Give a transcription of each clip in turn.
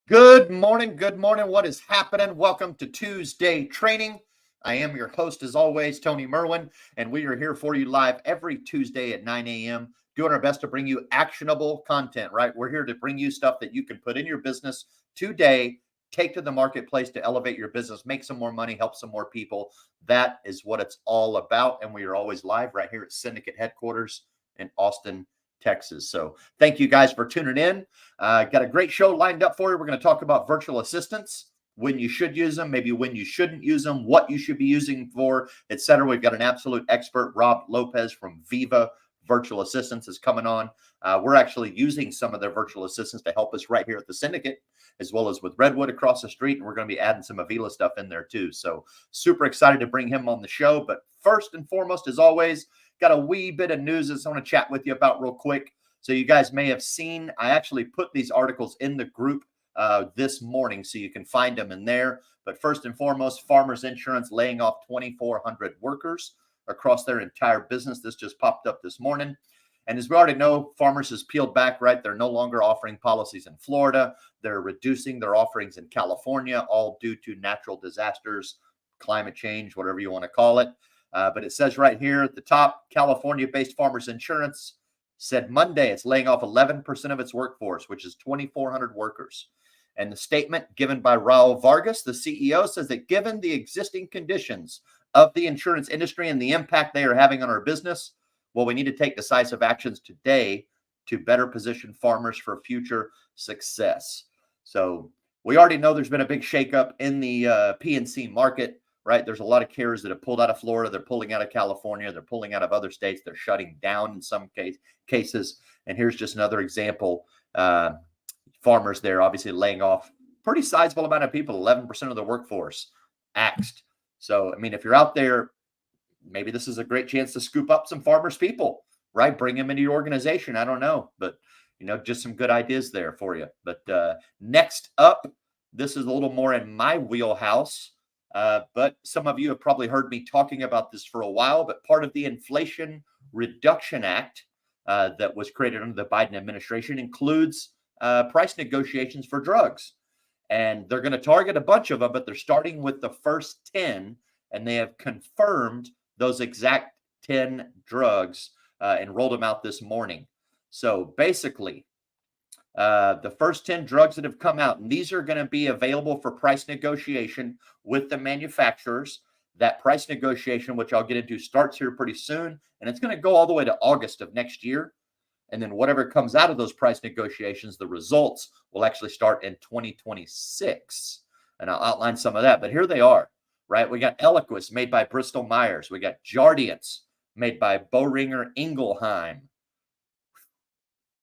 Good morning. Good morning. What is happening? Welcome to Tuesday Training. I am your host, as always, Tony Merwin, and we are here for you live every Tuesday at 9 a.m., doing our best to bring you actionable content, right? We're here to bring you stuff that you can put in your business today, take to the marketplace to elevate your business, make some more money, help some more people. That is what it's all about. And we are always live right here at Syndicate headquarters in Austin, Texas. So thank you guys for tuning in. Got a great show lined up for you. We're going to talk about virtual assistants, when you should use them, maybe when you shouldn't use them, what you should be using for, etc. We've got an absolute expert, Rob Lopez from VIVA Virtual Assistants is coming on. We're actually using some of their virtual assistants to help us right here at the Syndicate, as well as with Redwood across the street. And we're going to be adding some Avila stuff in there too. So super excited to bring him on the show. But first and foremost, as always, got a wee bit of news that I want to chat with you about real quick. So you guys may have seen, I actually put these articles in the group this morning, so you can find them in there. But first and foremost, Farmers Insurance laying off 2,400 workers across their entire business. This just popped up this morning. And as we already know, Farmers has peeled back, right? They're no longer offering policies in Florida. They're reducing their offerings in California, all due to natural disasters, climate change, whatever you want to call it. But it says right here at the top, California-based Farmers Insurance said Monday it's laying off 11% of its workforce, which is 2,400 workers. And the statement given by Raul Vargas, the CEO, says that given the existing conditions of the insurance industry and the impact they are having on our business, well, we need to take decisive actions today to better position farmers for future success. So we already know there's been a big shakeup in the P&C market, right? There's a lot of carriers that have pulled out of Florida. They're pulling out of California. They're pulling out of other states. They're shutting down in some cases. And here's just another example. Farmers there obviously laying off pretty sizable amount of people, 11% of the workforce axed. So, I mean, if you're out there, maybe this is a great chance to scoop up some farmers people, right? Bring them into your organization. I don't know, but, just some good ideas there for you. But next up, this is a little more in my wheelhouse. But some of you have probably heard me talking about this for a while, but part of the Inflation Reduction Act that was created under the Biden administration includes price negotiations for drugs. And they're going to target a bunch of them, but they're starting with the first 10, and they have confirmed those exact 10 drugs and rolled them out this morning. So basically, the first 10 drugs that have come out, and these are going to be available for price negotiation with the manufacturers. That price negotiation, which I'll get into, starts here pretty soon, and it's going to go all the way to August of next year. And then whatever comes out of those price negotiations, the results will actually start in 2026. And I'll outline some of that. But here they are, right? We got Eliquis made by Bristol Myers. We got Jardiance made by Boehringer Ingelheim.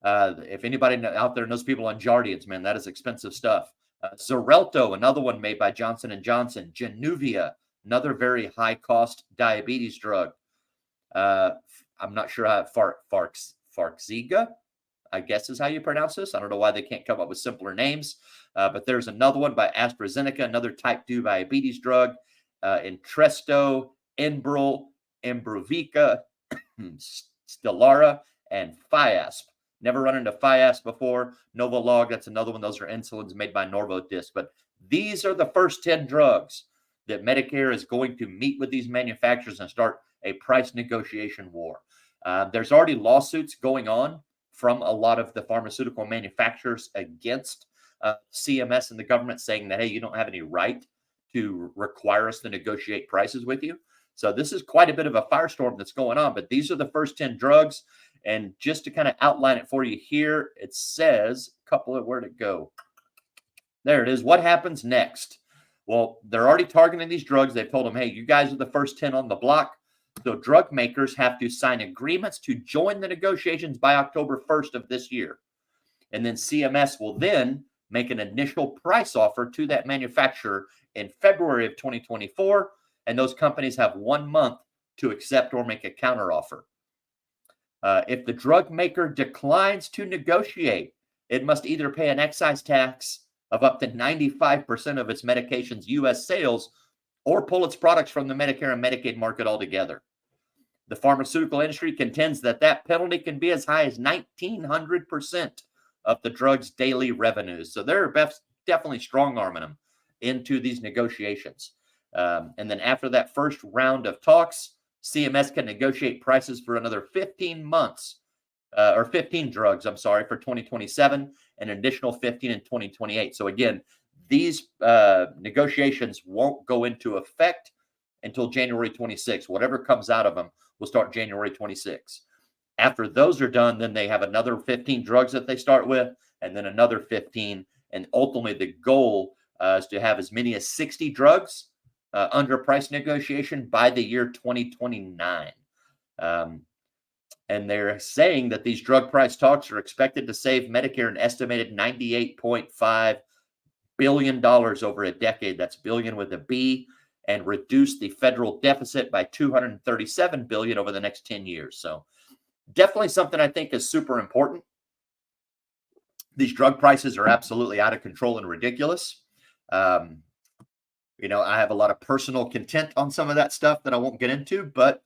If anybody out there knows people on Jardiance, man, that is expensive stuff. Xarelto, another one made by Johnson & Johnson. Januvia, another very high-cost diabetes drug. I'm not sure how Farxiga, I guess is how you pronounce this. I don't know why they can't come up with simpler names. But there's another one by AstraZeneca, another type 2 diabetes drug. Entresto, Enbrel, Imbruvica, Stelara, and Fiasp. Never run into Fiasp before. Novolog, that's another one. Those are insulins made by Norvodisk. But these are the first 10 drugs that Medicare is going to meet with these manufacturers and start a price negotiation war. There's already lawsuits going on from a lot of the pharmaceutical manufacturers against CMS and the government, saying that, hey, you don't have any right to require us to negotiate prices with you. So this is quite a bit of a firestorm that's going on, but these are the first 10 drugs. And just to kind of outline it for you here, it says where'd it go? There it is. What happens next? Well, they're already targeting these drugs. They've told them, hey, you guys are the first 10 on the block. So drug makers have to sign agreements to join the negotiations by October 1st of this year. And then CMS will then make an initial price offer to that manufacturer in February of 2024. And those companies have 1 month to accept or make a counteroffer. If the drug maker declines to negotiate, it must either pay an excise tax of up to 95% of its medication's U.S. sales or pull its products from the Medicare and Medicaid market altogether. The pharmaceutical industry contends that penalty can be as high as 1,900% of the drug's daily revenues. So there are definitely strong arming them into these negotiations. And then after that first round of talks, CMS can negotiate prices for another 15 months or 15 drugs, I'm sorry, for 2027 and an additional 15 in 2028. So again, these negotiations won't go into effect until January 26. Whatever comes out of them will start January 26. After those are done, then they have another 15 drugs that they start with, and then another 15. And ultimately, the goal is to have as many as 60 drugs under price negotiation by the year 2029. And they're saying that these drug price talks are expected to save Medicare an estimated $98.5 billion over a decade. That's billion with a B, and reduce the federal deficit by $237 billion over the next 10 years. So definitely something I think is super important. These drug prices are absolutely out of control and ridiculous. I have a lot of personal content on some of that stuff that I won't get into, but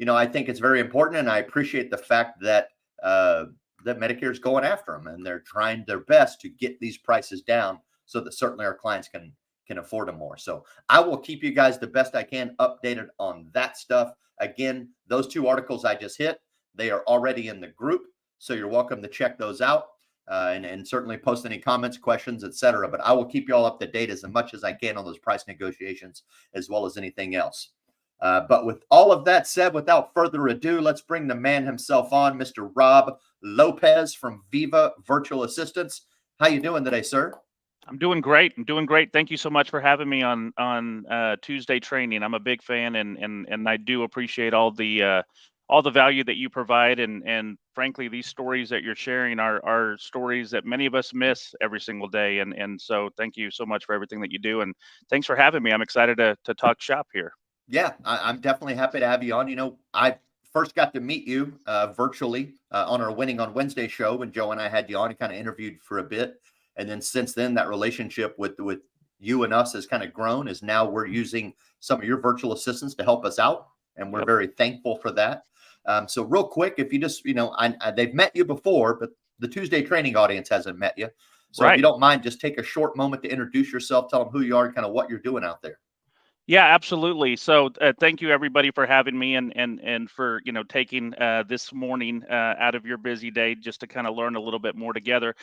I think it's very important, and I appreciate the fact that that Medicare is going after them, and they're trying their best to get these prices down so that certainly our clients can afford them more. So I will keep you guys the best I can updated on that stuff. Again, those 2 articles I just hit, they are already in the group, so you're welcome to check those out. And certainly post any comments, questions, etc. But I will keep you all up to date as much as I can on those price negotiations, as well as anything else. But with all of that said, without further ado, let's bring the man himself on, Mr. Rob Lopez from VIVA Virtual Assistants. How you doing today, sir? I'm doing great. Thank you so much for having me on Tuesday training. I'm a big fan, and I do appreciate all the value that you provide, and frankly, these stories that you're sharing are stories that many of us miss every single day. And so thank you so much for everything that you do, and thanks for having me. I'm excited to talk shop here. Yeah, I'm definitely happy to have you on. I first got to meet you virtually on our Winning on Wednesday show when Joe and I had you on and kind of interviewed for a bit. And then since then, that relationship with you and us has kind of grown, as now we're using some of your virtual assistants to help us out. And we're very thankful for that. So real quick, if you just, they've met you before, but the Tuesday training audience hasn't met you. So if you don't mind, just take a short moment to introduce yourself, tell them who you are and kind of what you're doing out there. Yeah, absolutely. So thank you everybody for having me and for taking this morning out of your busy day just to kind of learn a little bit more together.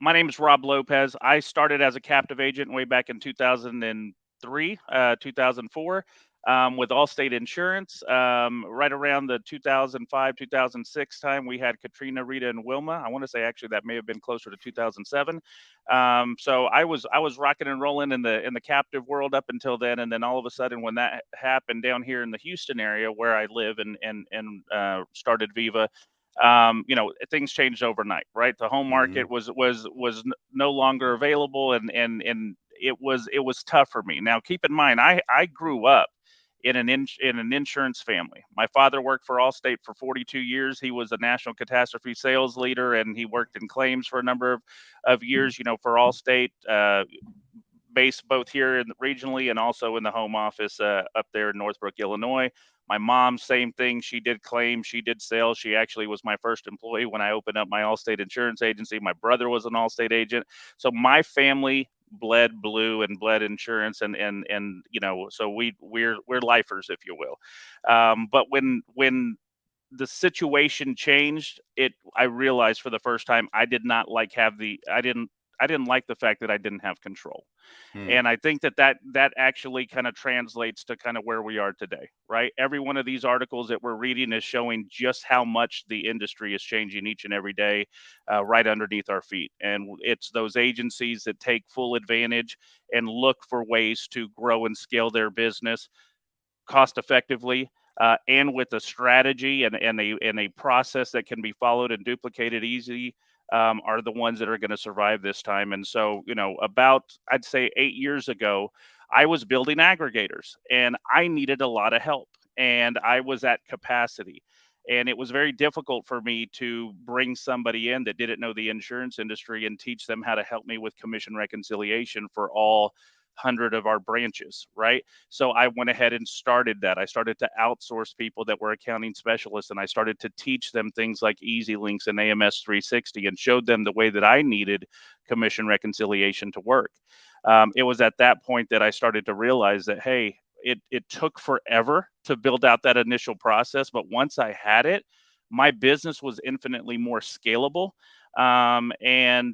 My name is Rob Lopez. I started as a captive agent way back in 2003, 2004. With Allstate Insurance, right around the 2005, 2006 time, we had Katrina, Rita, and Wilma. I want to say actually that may have been closer to 2007. So I was rocking and rolling in the captive world up until then, and then all of a sudden, when that happened down here in the Houston area where I live and started VIVA, things changed overnight. Right, the home market was no longer available, and it was tough for me. Now, keep in mind, I grew up in an insurance family. My father worked for Allstate for 42 years. He was a national catastrophe sales leader, and he worked in claims for a number of years, for Allstate, based both here regionally and also in the home office up there in Northbrook, Illinois. My mom, same thing. She did claims, she did sales. She actually was my first employee when I opened up my Allstate insurance agency. My brother was an Allstate agent. So my family bled blue and bled insurance, and so we're lifers, if you will. But when the situation changed, I realized for the first time I did not like I didn't like the fact that I didn't have control. And I think that actually kind of translates to kind of where we are today, right? Every one of these articles that we're reading is showing just how much the industry is changing each and every day, right underneath our feet. And it's those agencies that take full advantage and look for ways to grow and scale their business cost effectively, and with a strategy and a process that can be followed and duplicated easily, are the ones that are going to survive this time. And so, about, I'd say 8 years ago, I was building aggregators and I needed a lot of help, and I was at capacity. And it was very difficult for me to bring somebody in that didn't know the insurance industry and teach them how to help me with commission reconciliation for all 100 of our branches, right? So I went ahead and started that. I started to outsource people that were accounting specialists, and I started to teach them things like Easy Links and AMS 360, and showed them the way that I needed commission reconciliation to work. It was at that point that I started to realize that, hey, it took forever to build out that initial process, but once I had it, my business was infinitely more scalable. And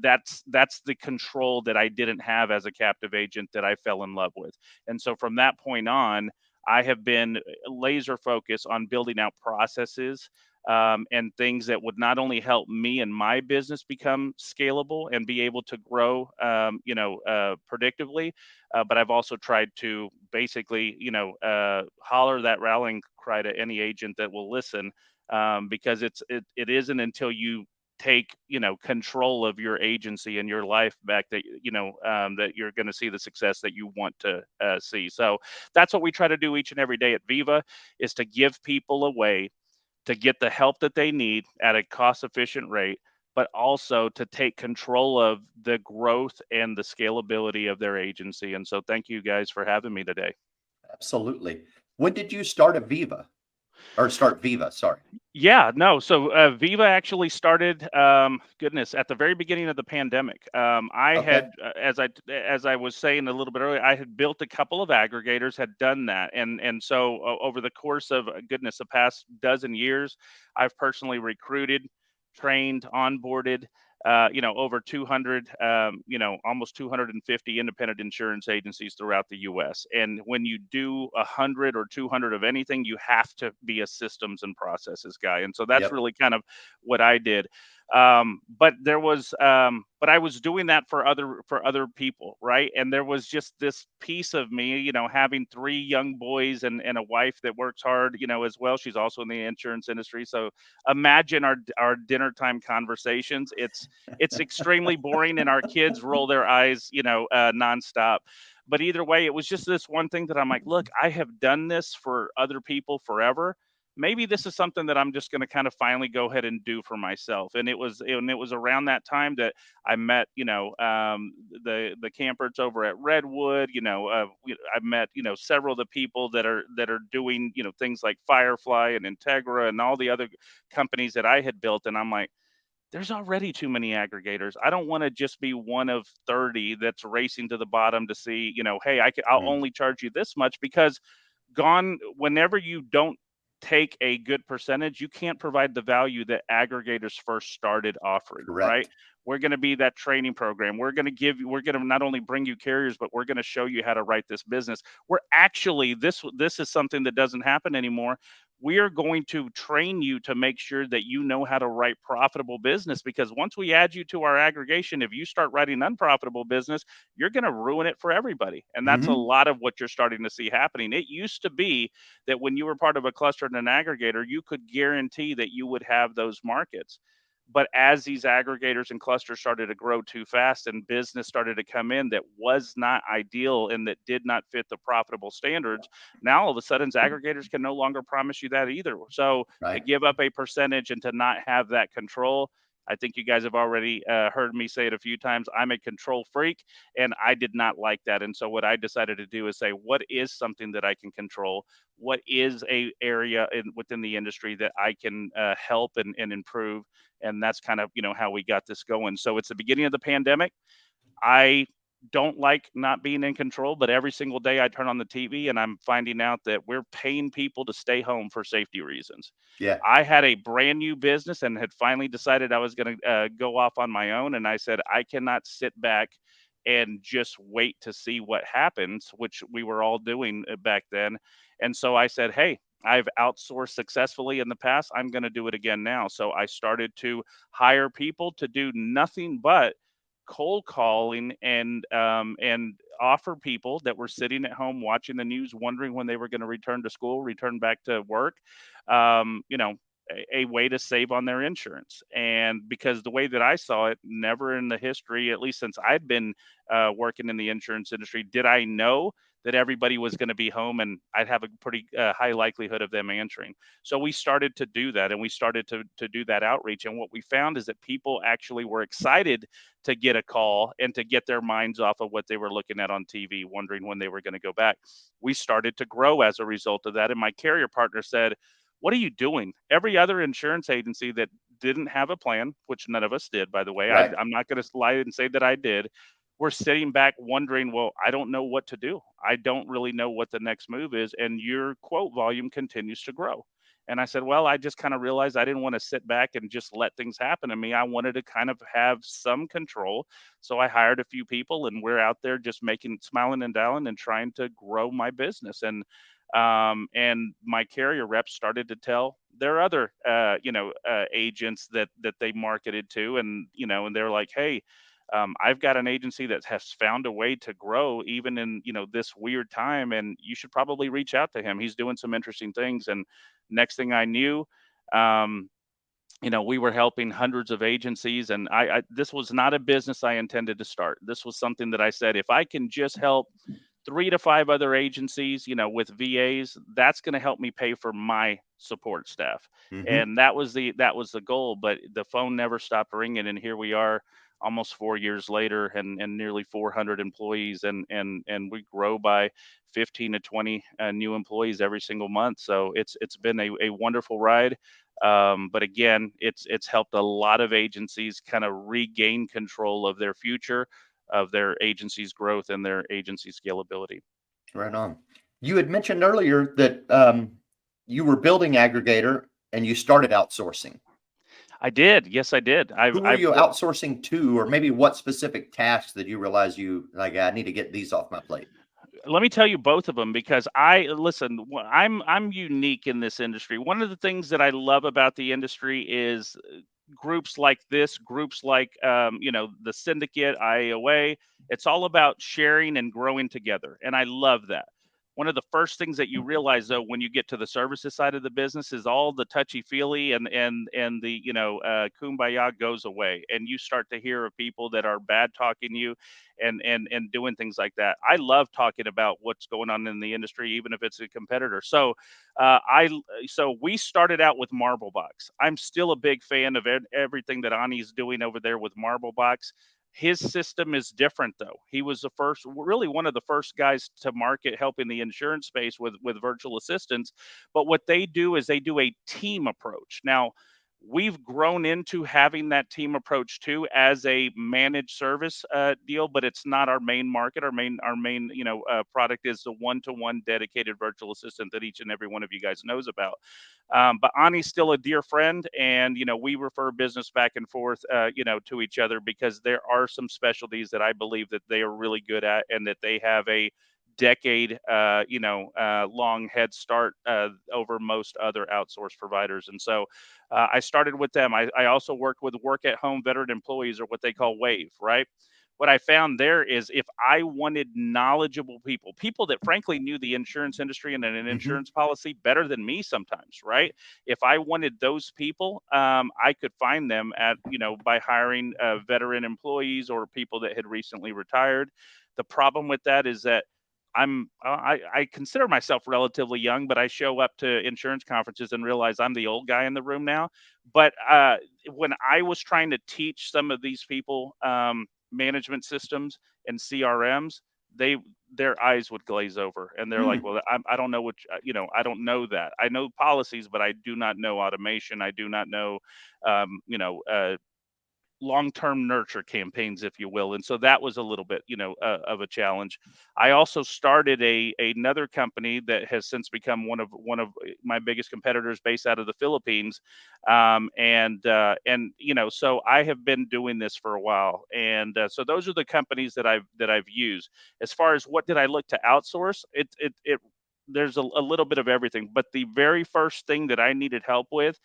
that's the control that I didn't have as a captive agent that I fell in love with. And so from that point on, I have been laser focused on building out processes, and things that would not only help me and my business become scalable and be able to grow, predictively, but I've also tried to basically, holler that rallying cry to any agent that will listen, because it isn't until you take control of your agency and your life back that that you're going to see the success that you want to see. So that's what we try to do each and every day at Viva, is to give people a way to get the help that they need at a cost efficient rate, but also to take control of the growth and the scalability of their agency. And so thank you guys for having me today. Absolutely. When did you start at Viva or start Viva? Sorry. Yeah, no. So Viva actually started, goodness, at the very beginning of the pandemic. I Okay. had, as I was saying a little bit earlier, I had built a couple of aggregators, had done that, and so over the course of goodness, the past dozen years, I've personally recruited, trained, onboarded. Over 200, almost 250 independent insurance agencies throughout the U.S. And when you do 100 or 200 of anything, you have to be a systems and processes guy. And so that's Yep. really kind of what I did. But I was doing that for other people, right? And there was just this piece of me, having three young boys and a wife that works hard, as well. She's also in the insurance industry. So imagine our dinner time conversations. It's extremely boring, and our kids roll their eyes, nonstop. But either way, it was just this one thing that I'm like, look, I have done this for other people forever. Maybe this is something that I'm just going to kind of finally go ahead and do for myself. And it was around that time that I met, the campers over at Redwood. I've met, several of the people that are doing, things like Firefly and Integra and all the other companies that I had built. And I'm like, there's already too many aggregators. I don't want to just be one of 30 that's racing to the bottom to see, hey, I'll Mm, only charge you this much, because gone whenever you don't take a good percentage, you can't provide the value that aggregators first started offering, right? correct. We're going to be that training program. We're going to not only bring you carriers, but we're going to show you how to write this business. We're actually, this is something that doesn't happen anymore. We are going to train you to make sure that you know how to write profitable business, because once we add you to our aggregation, if you start writing unprofitable business, you're going to ruin it for everybody. And that's a Hmm. lot of what you're starting to see happening. It used to be that when you were part of a cluster and an aggregator, you could guarantee that you would have those markets. But as these aggregators and clusters started to grow too fast and business started to come in that was not ideal and that did not fit the profitable standards, now all of a sudden aggregators can no longer promise you that either. So to Right. give up a percentage and to not have that control, I think you guys have already heard me say it a few times. I'm a control freak, and I did not like that. And so what I decided to do is say, what is something that I can control? What is a area within the industry that I can help and improve? And that's kind of how we got this going. So it's the beginning of the pandemic. I don't like not being in control, but every single day I turn on the TV and I'm finding out that we're paying people to stay home for safety reasons. Yeah. I had a brand new business and had finally decided I was going to go off on my own. And I said, I cannot sit back and just wait to see what happens, which we were all doing back then. And so I said, hey, I've outsourced successfully in the past. I'm going to do it again now. So I started to hire people to do nothing but cold calling and offer people that were sitting at home watching the news, wondering when they were going to return to school, return back to work, a way to save on their insurance. And because the way that I saw it, never in the history, at least since I'd been working in the insurance industry, did I know that everybody was going to be home and I'd have a pretty high likelihood of them answering. So we started to do that, and we started to do that outreach. And what we found is that people actually were excited to get a call and to get their minds off of what they were looking at on TV, wondering when they were going to go back. We started to grow as a result of that. And my carrier partner said, what are you doing? Every other insurance agency that didn't have a plan, which none of us did, by the way. Right. I'm not going to lie and say that I did. We're sitting back wondering, well, I don't know what to do. I don't really know what the next move is. And your quote volume continues to grow. And I said, well, I just kind of realized I didn't want to sit back and just let things happen to me. I wanted to kind of have some control. So I hired a few people, and we're out there just making, smiling and dialing and trying to grow my business. And my carrier reps started to tell their other, agents that they marketed to, and they're like, hey, I've got an agency that has found a way to grow even in this weird time, and you should probably reach out to him. He's doing some interesting things. And next thing I knew, um, we were helping hundreds of agencies, and I this was not a business I intended to start. This was something that I said, if I can just help 3 to 5 other agencies, with VAs, that's going to help me pay for my support staff. Hmm. And that was the goal. But the phone never stopped ringing, and here we are, almost 4 years later, and nearly 400 employees, and we grow by 15 to 20 new employees every single month. So it's been a wonderful ride. But again, it's helped a lot of agencies kind of regain control of their future, of their agency's growth, and their agency scalability. Right on. You had mentioned earlier that you were building aggregator and you started outsourcing. I did. Yes, I did. I've Who were I've you worked. outsourcing to, or maybe what specific tasks that you realize you like? I need to get these off my plate. Let me tell you both of them, because I listen. I'm unique in this industry. One of the things that I love about the industry is groups like this, groups like the syndicate, IAOA. It's all about sharing and growing together, and I love that. One of the first things that you realize, though, when you get to the services side of the business, is all the touchy feely and the kumbaya goes away, and you start to hear of people that are bad talking you and doing things like that. I love talking about what's going on in the industry, even if it's a competitor. So we started out with Marble Box. I'm still a big fan of everything that Ani's doing over there with Marble Box. His system is different, though. He was the first, really one of the first guys to market helping the insurance space with virtual assistants. But what they do is they do a team approach. Now, we've grown into having that team approach too, as a managed service deal, but it's not our main market. Our main product is the one-to-one dedicated virtual assistant that each and every one of you guys knows about. But Ani's still a dear friend, and we refer business back and forth, to each other, because there are some specialties that I believe that they are really good at, and that they have a decade, long head start over most other outsourced providers. And so I started with them. I also worked with work at home veteran employees, or what they call WAVE, right? What I found there is, if I wanted knowledgeable people, people that frankly knew the insurance industry and an Hmm. insurance policy better than me sometimes, right? If I wanted those people, I could find them by hiring veteran employees or people that had recently retired. The problem with that is that I consider myself relatively young, but I show up to insurance conferences and realize I'm the old guy in the room now. But when I was trying to teach some of these people management systems and CRMs, they their eyes would glaze over, and they're like, Hmm. "Well, I don't know I don't know that. I know policies, but I do not know automation. I do not know, um, you know, uh, long-term nurture campaigns, if you will." And so that was a little bit of a challenge. I also started another company that has since become one of my biggest competitors, based out of the Philippines. So I have been doing this for a while, and so those are the companies that I've used. As far as what did I look to outsource, it there's a little bit of everything, but the very first thing that I needed help with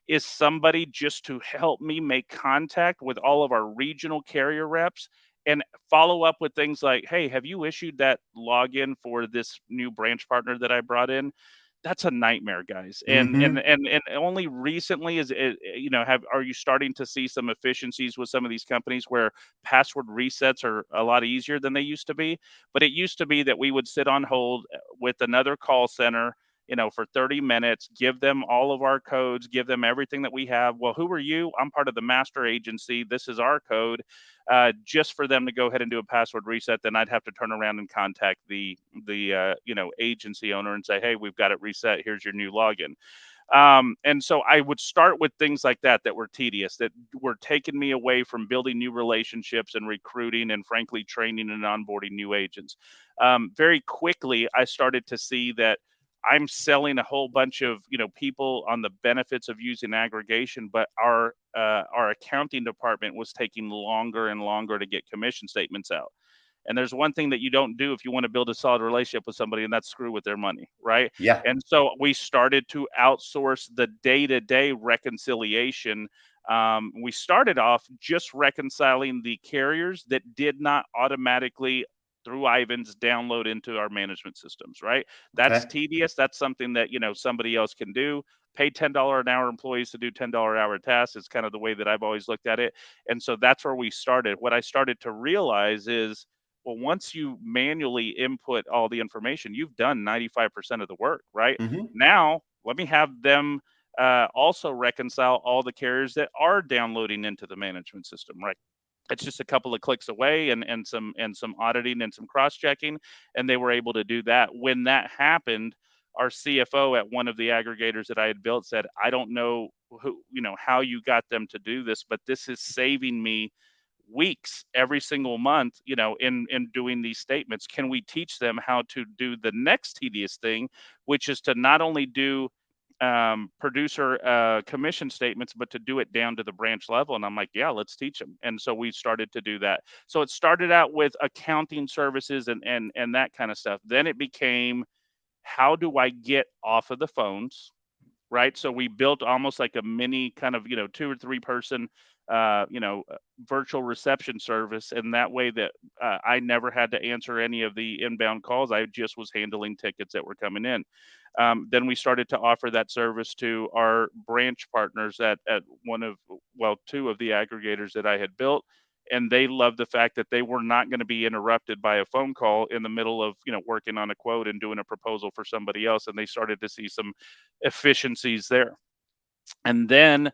is somebody just to help me make contact with all of our regional carrier reps and follow up with things like, "Hey, have you issued that login for this new branch partner that I brought in?" That's a nightmare, guys. And and Hmm. and and only recently is it, have are you starting to see some efficiencies with some of these companies where password resets are a lot easier than they used to be. But it used to be that we would sit on hold with another call center, for 30 minutes, give them all of our codes, give them everything that we have. Well, who are you? I'm part of the master agency. This is our code. Just for them to go ahead and do a password reset, then I'd have to turn around and contact the agency owner and say, "Hey, we've got it reset. Here's your new login." And so I would start with things like that were tedious, that were taking me away from building new relationships and recruiting and frankly training and onboarding new agents. Very quickly, I started to see that I'm selling a whole bunch of people on the benefits of using aggregation, but our accounting department was taking longer and longer to get commission statements out. And there's one thing that you don't do if you want to build a solid relationship with somebody, and that's screw with their money, right? Yeah. And so we started to outsource the day-to-day reconciliation. We started off just reconciling the carriers that did not automatically through Ivans download into our management systems, right? That's Okay. tedious. That's something that somebody else can do. Pay $10 an hour employees to do $10 hour tasks is kind of the way that I've always looked at it. And so that's where we started. What I started to realize is, well, once you manually input all the information, you've done 95% of the work, right? Hmm. Now, let me have them also reconcile all the carriers that are downloading into the management system, right? It's just a couple of clicks away and some auditing and some cross-checking, and they were able to do that. When that happened, our CFO at one of the aggregators that I had built said, "I don't know how you got them to do this, but this is saving me weeks every single month, in doing these statements. Can we teach them how to do the next tedious thing, which is to not only do producer commission statements, but to do it down to the branch level?" And I'm like, yeah, let's teach them. And so we started to do that. So it started out with accounting services and that kind of stuff. Then it became, how do I get off of the phones? Right? So we built almost like a mini kind of, 2 or 3 person, uh, you know, uh, virtual reception service, and that way that I never had to answer any of the inbound calls. I just was handling tickets that were coming in. Then we started to offer that service to our branch partners at one of, well, 2 of the aggregators that I had built, and they loved the fact that they were not gonna be interrupted by a phone call in the middle of, working on a quote and doing a proposal for somebody else, and they started to see some efficiencies there. And then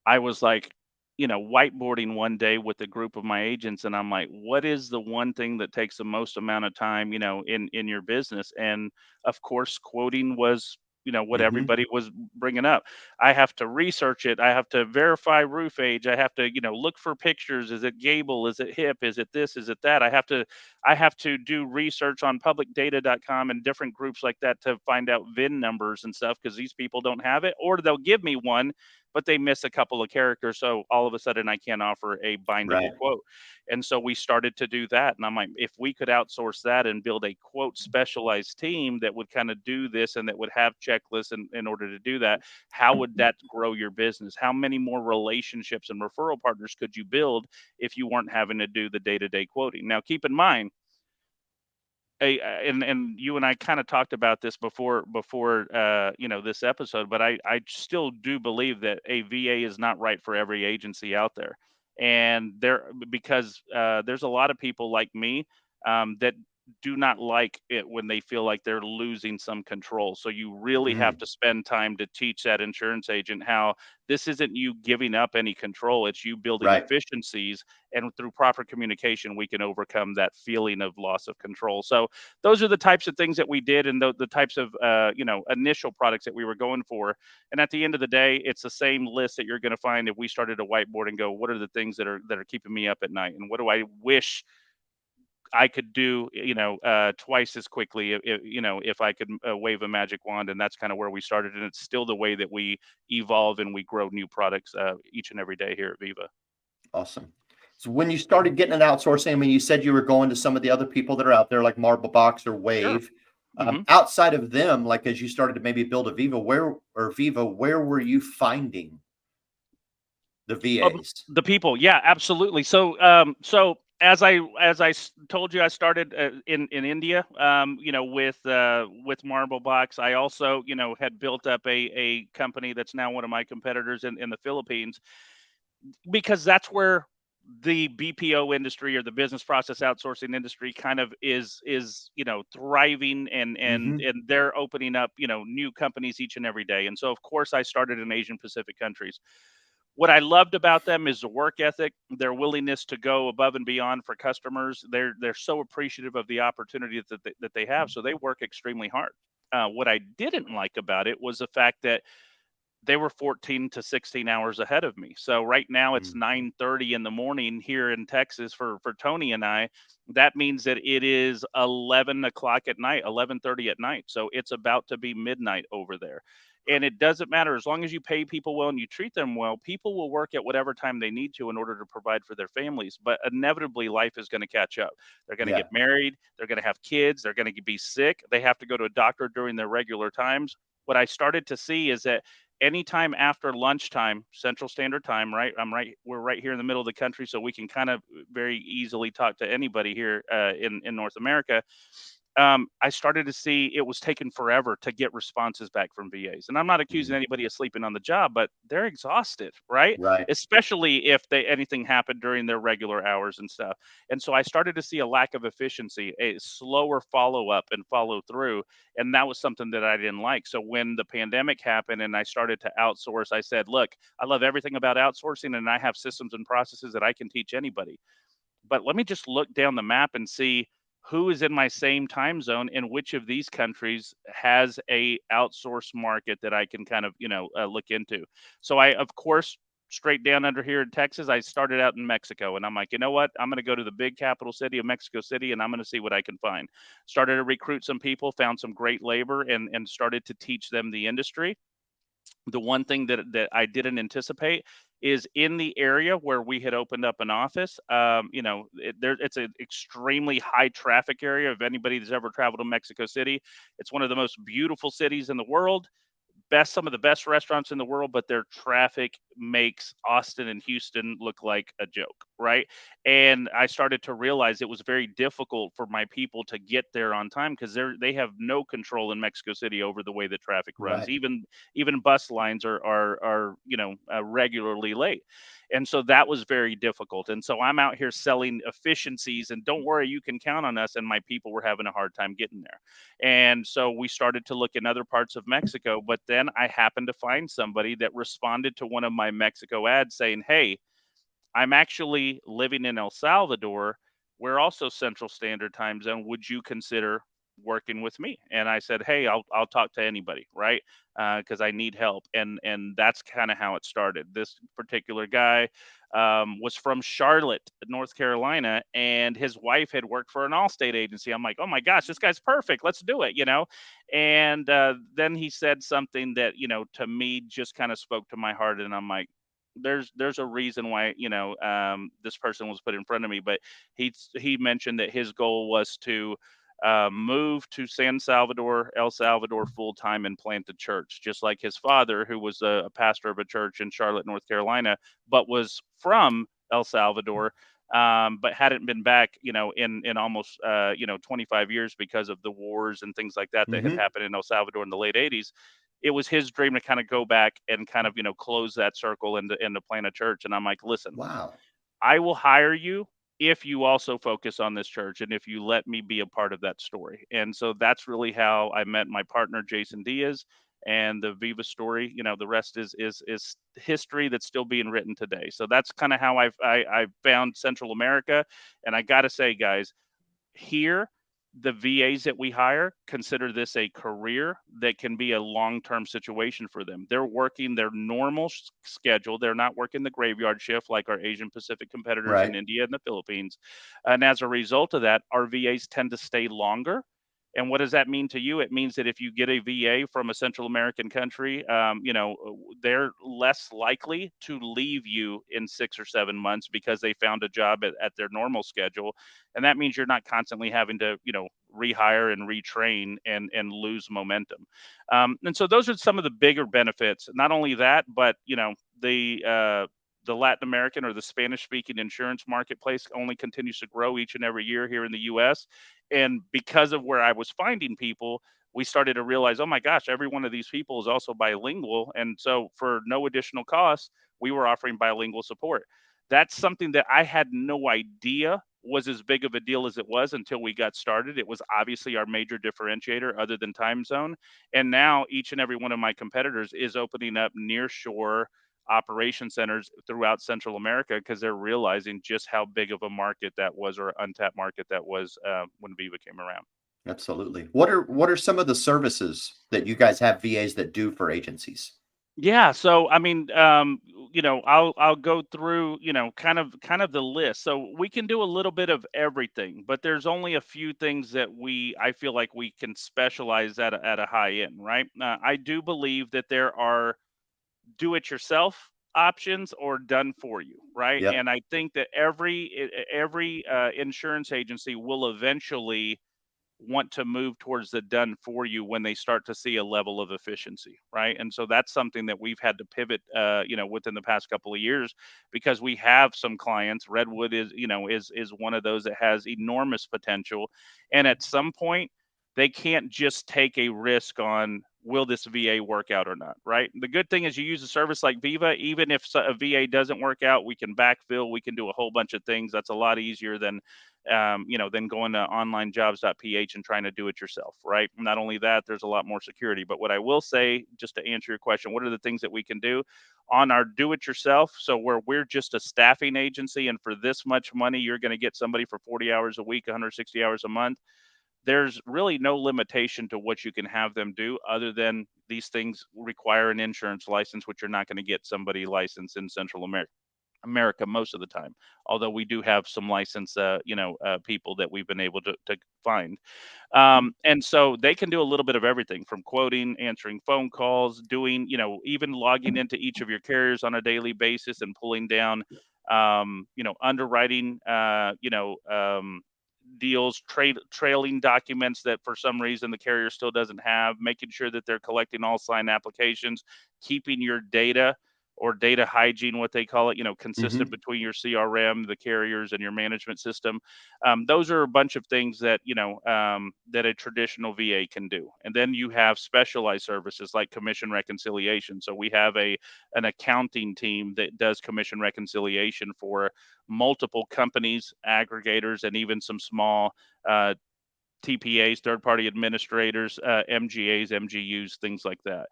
I was like, whiteboarding one day with a group of my agents, and I'm like, what is the one thing that takes the most amount of time, in your business? And of course, quoting was, what Hmm. everybody was bringing up. I have to research it. I have to verify roof age. I have to, look for pictures. Is it gable? Is it hip? Is it this? Is it that? I have to do research on publicdata.com and different groups like that to find out VIN numbers and stuff, because these people don't have it, or they'll give me one, but they miss a couple of characters. So all of a sudden I can't offer a bindable Right. quote. And so we started to do that. And I'm like, if we could outsource that and build a quote specialized team that would kind of do this and that would have checklists in order to do that, how would that grow your business? How many more relationships and referral partners could you build if you weren't having to do the day-to-day quoting? Now, keep in mind, and you and I kind of talked about this before this episode, but I still do believe that a VA is not right for every agency out there, and because there's a lot of people like me that do not like it when they feel like they're losing some control. So you really have Mm. to spend time to teach that insurance agent how this isn't you giving up any control; it's you building Right. efficiencies, and through proper communication, we can overcome that feeling of loss of control. So those are the types of things that we did, and the types of initial products that we were going for. And at the end of the day, it's the same list that you're going to find if we started a whiteboard and go, what are the things that are keeping me up at night, and what do I wish I could do, twice as quickly if I could wave a magic wand. And that's kind of where we started, and it's still the way that we evolve and we grow new products each and every day here at Viva. Awesome. So when you started getting an outsourcing, I mean, you said you were going to some of the other people that are out there, like Marble Box or Sure. Wave. hmm Outside of them, like as you started to maybe build a Viva, where were you finding the VAs? The people, yeah, absolutely. So as I told you, I started in India, with Marble Box. I also, had built up a company that's now one of my competitors in the Philippines, because that's where the BPO industry, or the business process outsourcing industry, kind of is thriving, Hmm. and they're opening up new companies each and every day. And so of course I started in Asian Pacific countries. What I loved about them is the work ethic, their willingness to go above and beyond for customers. They're so appreciative of the opportunity that they have, so they work extremely hard. What I didn't like about it was the fact that they were 14 to 16 hours ahead of me. So right now it's Mm. 9:30 in the morning here in Texas for Tony and I. That means that it is 11 o'clock at night, 11:30 at night. So it's about to be midnight over there. And it doesn't matter, as long as you pay people well and you treat them well, people will work at whatever time they need to in order to provide for their families. But inevitably, life is going to catch up. They're going to Yeah. get married, they're going to have kids, they're going to be sick, they have to go to a doctor during their regular times. What I started to see is that anytime after lunchtime, Central Standard Time, right? We're right here in the middle of the country, so we can kind of very easily talk to anybody here in North America. I started to see it was taking forever to get responses back from VAs. And I'm not accusing Mm. anybody of sleeping on the job, but they're exhausted, right? Right. Especially if anything happened during their regular hours and stuff. And so I started to see a lack of efficiency, a slower follow up and follow through. And that was something that I didn't like. So when the pandemic happened and I started to outsource, I said, look, I love everything about outsourcing and I have systems and processes that I can teach anybody, but let me just look down the map and see who is in my same time zone and which of these countries has a outsourced market that I can kind of, look into. So I, of course, straight down under here in Texas, I started out in Mexico, and I'm like, you know what? I'm going to go to the big capital city of Mexico City and I'm going to see what I can find. Started to recruit some people, found some great labor, and started to teach them the industry. The one thing that I didn't anticipate is in the area where we had opened up an office. It's an extremely high traffic area. If anybody that's ever traveled to Mexico City, it's one of the most beautiful cities in the world, some of the best restaurants in the world, but their traffic makes Austin and Houston look like a joke, right? And I started to realize it was very difficult for my people to get there on time because they have no control in Mexico City over the way the traffic runs. Right. Even bus lines are regularly late. And so that was very difficult. And so I'm out here selling efficiencies, and don't worry, you can count on us. And my people were having a hard time getting there. And so we started to look in other parts of Mexico. But then I happened to find somebody that responded to one of my Mexico ads saying, hey, I'm actually living in El Salvador. We're also Central Standard Time Zone. Would you consider working with me? And I said, hey, I'll talk to anybody, right? Because I need help, and that's kind of how it started. This particular guy was from Charlotte, North Carolina, and his wife had worked for an Allstate agency. I'm like, oh my gosh, this guy's perfect. Let's do it. And then he said something that to me just kind of spoke to my heart, and I'm like, there's a reason why this person was put in front of me. But he mentioned that his goal was to move to El Salvador full time and plant a church, just like his father, who was a pastor of a church in Charlotte, North Carolina, but was from El Salvador, but hadn't been back, in almost 25 years because of the wars and things like that had Hmm. happened in El Salvador in the late 80s. It was his dream to kind of go back and kind of close that circle and to plant a church. And I'm like, listen, Wow. I will hire you if you also focus on this church and if you let me be a part of that story. And so that's really how I met my partner Jason Diaz, and the Viva story. The rest is history that's still being written today. So that's kind of how I found Central America. And I got to say, guys, here, the VAs that we hire consider this a career that can be a long-term situation for them. They're working their normal schedule. They're not working the graveyard shift like our Asian Pacific competitors in Right. India and the Philippines. And as a result of that, our VAs tend to stay longer. And what does that mean to you? It means that if you get a VA from a Central American country, they're less likely to leave you in 6 or 7 months because they found a job at their normal schedule. And that means you're not constantly having to rehire and retrain and lose momentum. And so those are some of the bigger benefits. Not only that, but the Latin American or the Spanish speaking insurance marketplace only continues to grow each and every year here in the US. And because of where I was finding people, we started to realize, oh my gosh, every one of these people is also bilingual. And so for no additional cost, we were offering bilingual support. That's something that I had no idea was as big of a deal as it was until we got started. It was obviously our major differentiator other than time zone. And now each and every one of my competitors is opening up near shore operation centers throughout Central America because they're realizing just how big of a market that was, or untapped market that was, when Viva came around. Absolutely. What are some of the services that you guys have VAs that do for agencies? Yeah, so I mean, I'll go through, kind of the list. So we can do a little bit of everything, but there's only a few things that I feel like we can specialize at a high end, right? I do believe that there are do-it-yourself options or done for you, right? Yep. And I think that every insurance agency will eventually want to move towards the done for you when they start to see a level of efficiency, right? And so that's something that we've had to pivot, within the past couple of years, because we have some clients. Redwood is one of those that has enormous potential, and at some point they can't just take a risk on will this VA work out or not, right? The good thing is you use a service like Viva. Even if a VA doesn't work out, we can backfill, we can do a whole bunch of things. That's a lot easier than going to onlinejobs.ph and trying to do it yourself, right? Not only that, there's a lot more security. But what I will say, just to answer your question, what are the things that we can do on our do it yourself? So, where we're just a staffing agency, and for this much money, you're going to get somebody for 40 hours a week, 160 hours a month. There's really no limitation to what you can have them do, other than these things require an insurance license, which you're not going to get somebody licensed in Central America most of the time. Although we do have some licensed, people that we've been able to find. And so they can do a little bit of everything, from quoting, answering phone calls, doing, even logging into each of your carriers on a daily basis and pulling down, underwriting, deals, trailing documents that for some reason the carrier still doesn't have, making sure that they're collecting all signed applications, keeping your data or data hygiene, what they call it, consistent Hmm. between your CRM, the carriers, and your management system. Those are a bunch of things that that a traditional VA can do. And then you have specialized services like commission reconciliation. So we have an accounting team that does commission reconciliation for multiple companies, aggregators, and even some small uh, TPAs, third party administrators, MGAs, MGUs, things like that.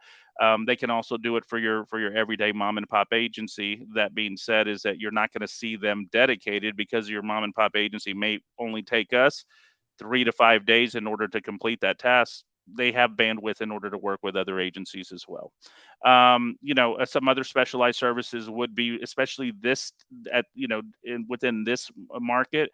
They can also do it for your everyday mom and pop agency. That being said, is that you're not going to see them dedicated, because your mom and pop agency may only take us 3 to 5 days in order to complete that task. They have bandwidth in order to work with other agencies as well. Some other specialized services would be, especially this within this market,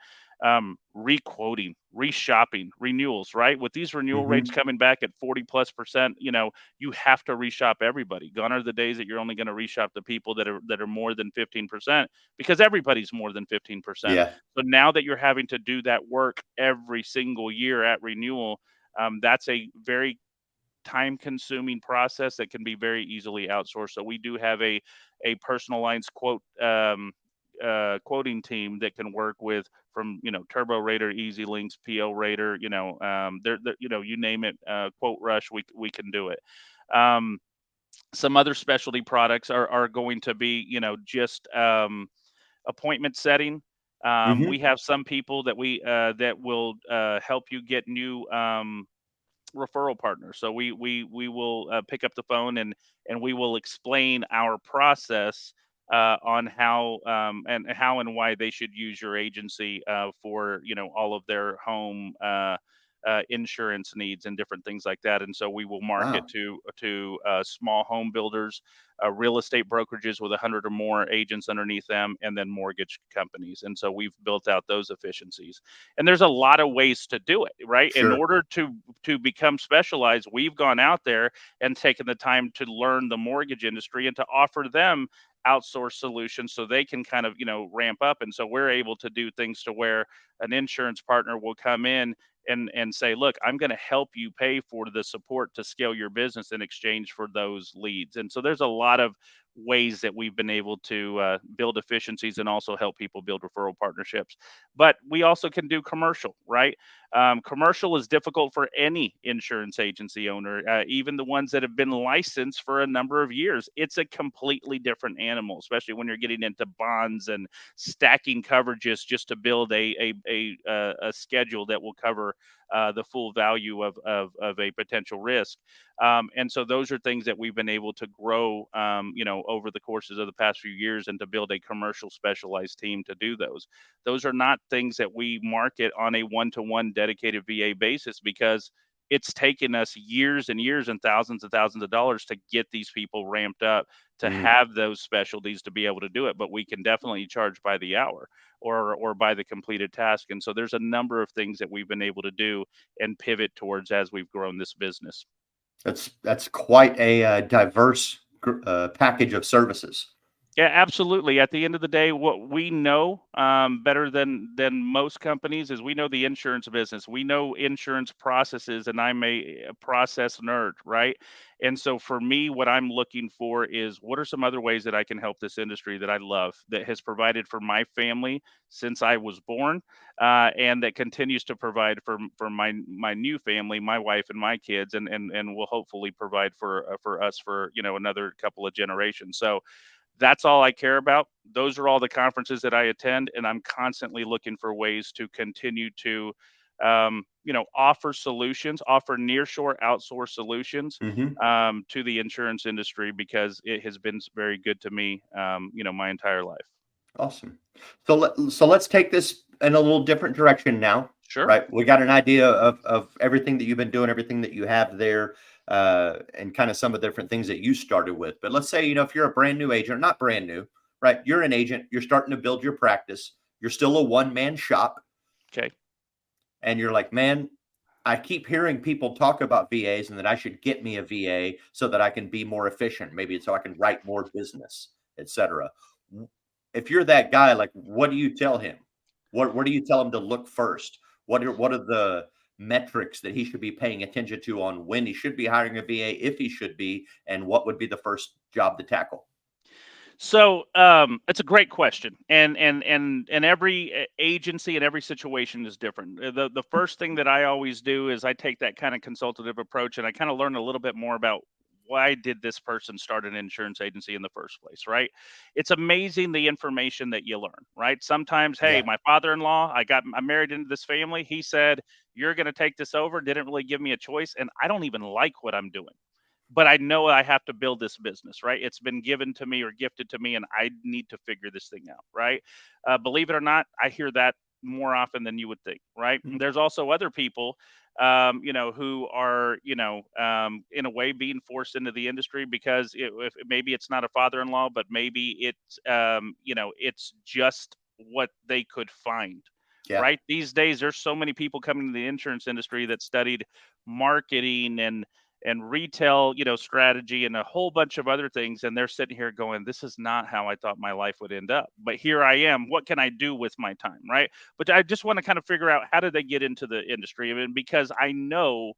requoting, reshopping, renewals, right? With these renewal rates Hmm. coming back at 40+%, you have to reshop everybody. Gone are the days that you're only going to reshop the people that are more than 15%, because everybody's more than 15%. Yeah. So now that you're having to do that work every single year at renewal, that's a very time consuming process that can be very easily outsourced. So we do have a personalized quoting team that can work with, from Turbo Rater, Easy Links, PO Rater, you name it, Quote Rush, we can do it. Um, some other specialty products are going to be, just appointment setting. We Hmm. have some people that will help you get new referral partner. So we will pick up the phone, and we will explain our process on how and why they should use your agency for all of their home insurance needs and different things like that. And so we will market Wow. to small home builders, real estate brokerages with 100 or more agents underneath them, and then mortgage companies. And so we've built out those efficiencies. And there's a lot of ways to do it, right? In Sure. order to become specialized, we've gone out there and taken the time to learn the mortgage industry and to offer them outsource solutions so they can kind of ramp up. And so we're able to do things to where an insurance partner will come in and say, look, I'm going to help you pay for the support to scale your business in exchange for those leads. And so there's a lot of ways that we've been able to build efficiencies and also help people build referral partnerships. But we also can do commercial, right? Commercial is difficult for any insurance agency owner, even the ones that have been licensed for a number of years. It's a completely different animal, especially when you're getting into bonds and stacking coverages just to build a schedule that will cover the full value of a potential risk. And so those are things that we've been able to grow, over the courses of the past few years, and to build a commercial specialized team to do those. Those are not things that we market on a one-to-one dedicated VA basis, because it's taken us years and years and thousands of dollars to get these people ramped up to Mm, have those specialties to be able to do it. But we can definitely charge by the hour or by the completed task. And so there's a number of things that we've been able to do and pivot towards as we've grown this business. that's quite a diverse package of services. Yeah, absolutely. At the end of the day, what we know better than most companies is we know the insurance business. We know insurance processes, and I'm a process nerd, right? And so for me, what I'm looking for is what are some other ways that I can help this industry that I love, that has provided for my family since I was born, and that continues to provide for my new family, my wife and my kids, and will hopefully provide for us for another couple of generations. So that's all I care about. Those are all the conferences that I attend, and I'm constantly looking for ways to continue to, offer solutions, offer nearshore, outsource solutions Hmm. to the insurance industry because it has been very good to me, my entire life. Awesome. So let's take this in a little different direction now, Sure. right? We got an idea of everything that you've been doing, everything that you have there, and kind of some of the different things that you started with. But let's say, if you're a brand new agent, not brand new, right? You're an agent, you're starting to build your practice, you're still a one-man shop, Okay. and you're like, man, I keep hearing people talk about VAs and that I should get me a VA so that I can be more efficient, maybe so I can write more business, etc. If you're that guy, like, what do you tell him? What do you tell him to look first? What are the metrics that he should be paying attention to on when he should be hiring a VA, if he should be, and what would be the first job to tackle? So it's a great question, and every agency and every situation is different. The first thing that I always do is I take that kind of consultative approach, and I kind of learn a little bit more about why did this person start an insurance agency in the first place, right? It's amazing the information that you learn, right? Sometimes, hey, Yeah. my father-in-law, I'm married into this family. He said you're going to take this over. Didn't really give me a choice, and I don't even like what I'm doing, but I know I have to build this business, right? It's been given to me or gifted to me, and I need to figure this thing out, right? Believe it or not, I hear that more often than you would think, right? Mhm. And there's also other people, who are, in a way being forced into the industry because if maybe it's not a father-in-law, but maybe it's just what they could find. Yeah. Right. These days, there's so many people coming to the insurance industry that studied marketing and retail, strategy and a whole bunch of other things. And they're sitting here going, this is not how I thought my life would end up. But here I am. What can I do with my time? Right. But I just want to kind of figure out how did they get into the industry? I mean, because I know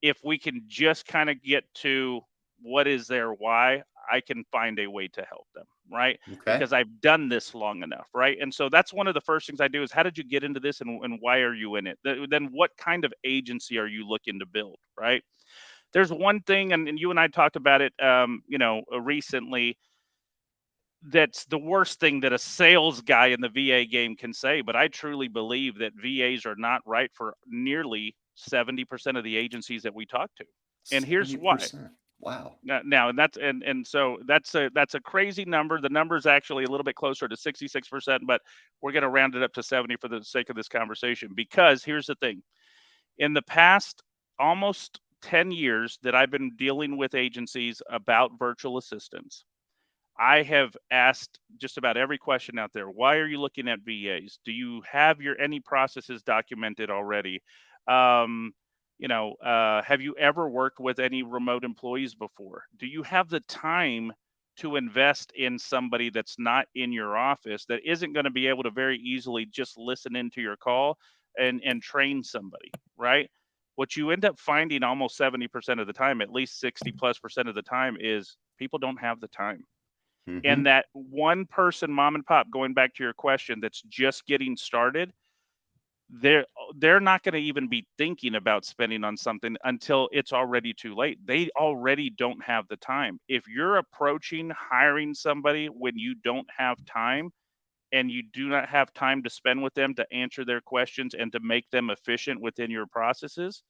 if we can just kind of get to what is their why, I can find a way to help them, right? Okay. Because I've done this long enough, right? And so that's one of the first things I do is how did you get into this and why are you in it? Then what kind of agency are you looking to build, right? There's one thing, and you and I talked about it, recently. That's the worst thing that a sales guy in the VA game can say. But I truly believe that VAs are not right for nearly 70% of the agencies that we talk to, and here's why. 70%. Wow. Now, and so that's a crazy number. The number is actually a little bit closer to 66%, but we're going to round it up to 70 for the sake of this conversation. Because here's the thing: in the past almost 10 years that I've been dealing with agencies about virtual assistants, I have asked just about every question out there. Why are you looking at VAs? Do you have your any processes documented already? Um, have you ever worked with any remote employees before? Do you have the time to invest in somebody that's not in your office that isn't going to be able to very easily just listen into your call and train somebody, right? What you end up finding almost 70% of the time, at least 60 plus percent of the time, is people don't have the time. And Hmm. that one person, mom and pop, going back to your question, that's just getting started, they're they're not going to even be thinking about spending on something until it's already too late. They already don't have the time. If you're approaching hiring somebody when you don't have time and you do not have time to spend with them to answer their questions and to make them efficient within your processes,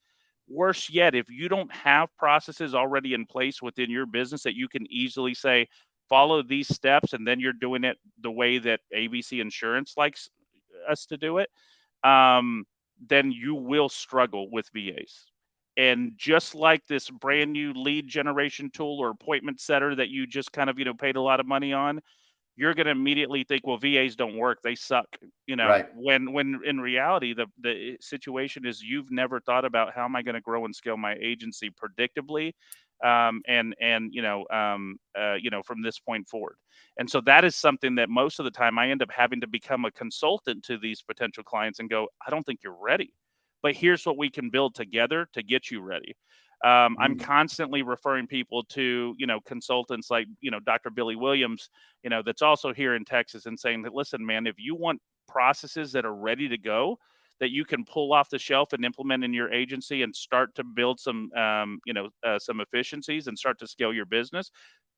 worse yet, if you don't have processes already in place within your business that you can easily say, follow these steps, and then you're doing it the way that ABC Insurance likes us to do it, um, then you will struggle with VAs. And just like this brand new lead generation tool or appointment setter that you just kind of, paid a lot of money on, you're going to immediately think, well, VAs don't work, they suck. Right. When in reality, the situation is you've never thought about how am I going to grow and scale my agency predictably, from this point forward. And so that is something that most of the time I end up having to become a consultant to these potential clients and go, I don't think you're ready, but here's what we can build together to get you ready. I'm Mm. constantly referring people to, consultants like, Dr. Billy Williams, that's also here in Texas, and saying that, listen, man, if you want processes that are ready to go, that you can pull off the shelf and implement in your agency and start to build some efficiencies and start to scale your business,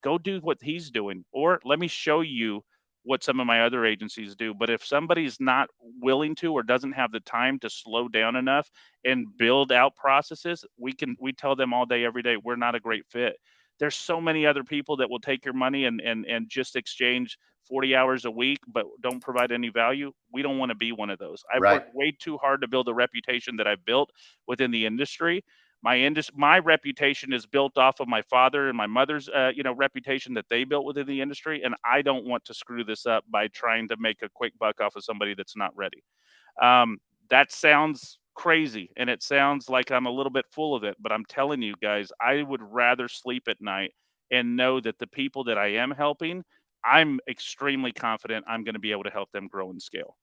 go do what he's doing. Or let me show you what some of my other agencies do. But if somebody's not willing to or doesn't have the time to slow down enough and build out processes, we tell them all day, every day, we're not a great fit. There's so many other people that will take your money and just exchange 40 hours a week but don't provide any value. We don't want to be one of those. I've Right. worked way too hard to build a reputation that I've built within the industry. My reputation is built off of my father and my mother's reputation that they built within the industry, and I don't want to screw this up by trying to make a quick buck off of somebody that's not ready. That sounds crazy and it sounds like I'm a little bit full of it, but I'm telling you guys, I would rather sleep at night and know that the people that I am helping, I'm extremely confident I'm going to be able to help them grow and scale.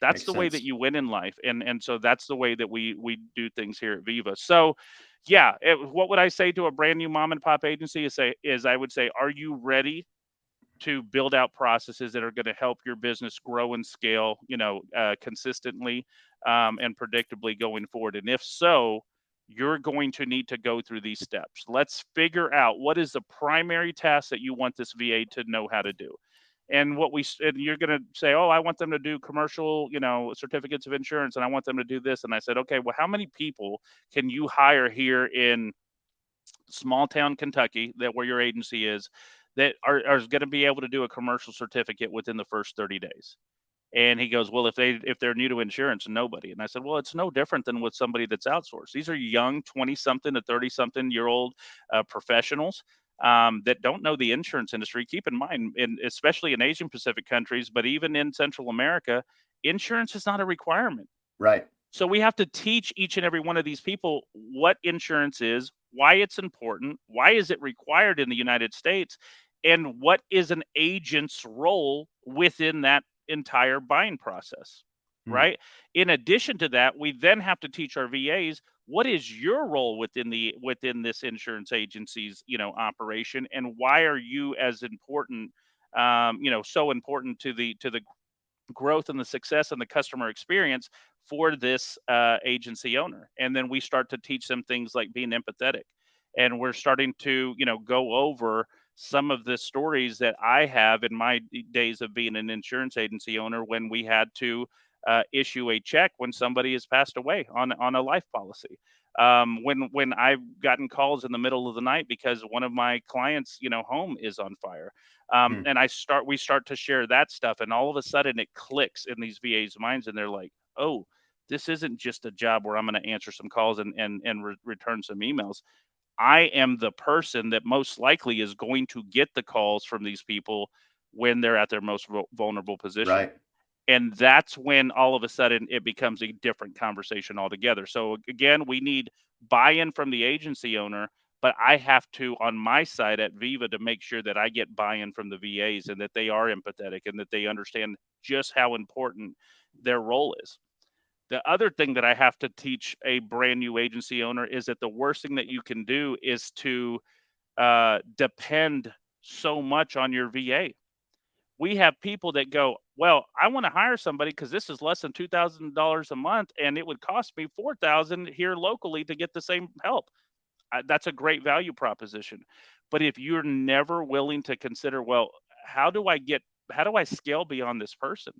That's Makes the way that sense. you win in life, and so that's the way that we do things here at Viva. So, yeah, what would I say to a brand new mom and pop agency is I would say, are you ready to build out processes that are going to help your business grow and scale, consistently, and predictably going forward? And if so, you're going to need to go through these steps. Let's figure out what is the primary task that you want this VA to know how to do. And you're going to say, oh, I want them to do commercial, certificates of insurance, and I want them to do this. And I said, okay, well, how many people can you hire here in small town Kentucky, that where your agency is, that are going to be able to do a commercial certificate within the first 30 days? And he goes, well, if they're new to insurance, nobody. And I said, well, it's no different than with somebody that's outsourced. These are young 20 something to 30 something year old professionals, that don't know the insurance industry. Keep in mind, especially in Asian Pacific countries, but even in Central America, insurance is not a requirement. Right. So we have to teach each and every one of these people what insurance is, why it's important, why is it required in the United States, and what is an agent's role within that entire buying process, Mm. right? In addition to that, we then have to teach our VAs what is your role within this insurance agency's, operation, and why are you as important, so important to the growth and the success and the customer experience for this agency owner. And then we start to teach them things like being empathetic. And we're starting to, go over some of the stories that I have in my days of being an insurance agency owner, when we had to issue a check when somebody has passed away on a life policy. When I've gotten calls in the middle of the night because one of my clients, home is on fire, Mm. and we start to share that stuff, and all of a sudden it clicks in these VAs' minds, and they're like, "Oh, this isn't just a job where I'm going to answer some calls and return some emails. I am the person that most likely is going to get the calls from these people when they're at their most vulnerable position." Right. And that's when all of a sudden it becomes a different conversation altogether. So again, we need buy-in from the agency owner, but I have to, on my side at Viva, to make sure that I get buy-in from the VAs and that they are empathetic and that they understand just how important their role is. The other thing that I have to teach a brand new agency owner is that the worst thing that you can do is to depend so much on your VA. We have people that go, well, I want to hire somebody because this is less than $2,000 a month, and it would cost me 4,000 here locally to get the same help. That's a great value proposition. But if you're never willing to consider, well, how do I get, how do I scale beyond this person?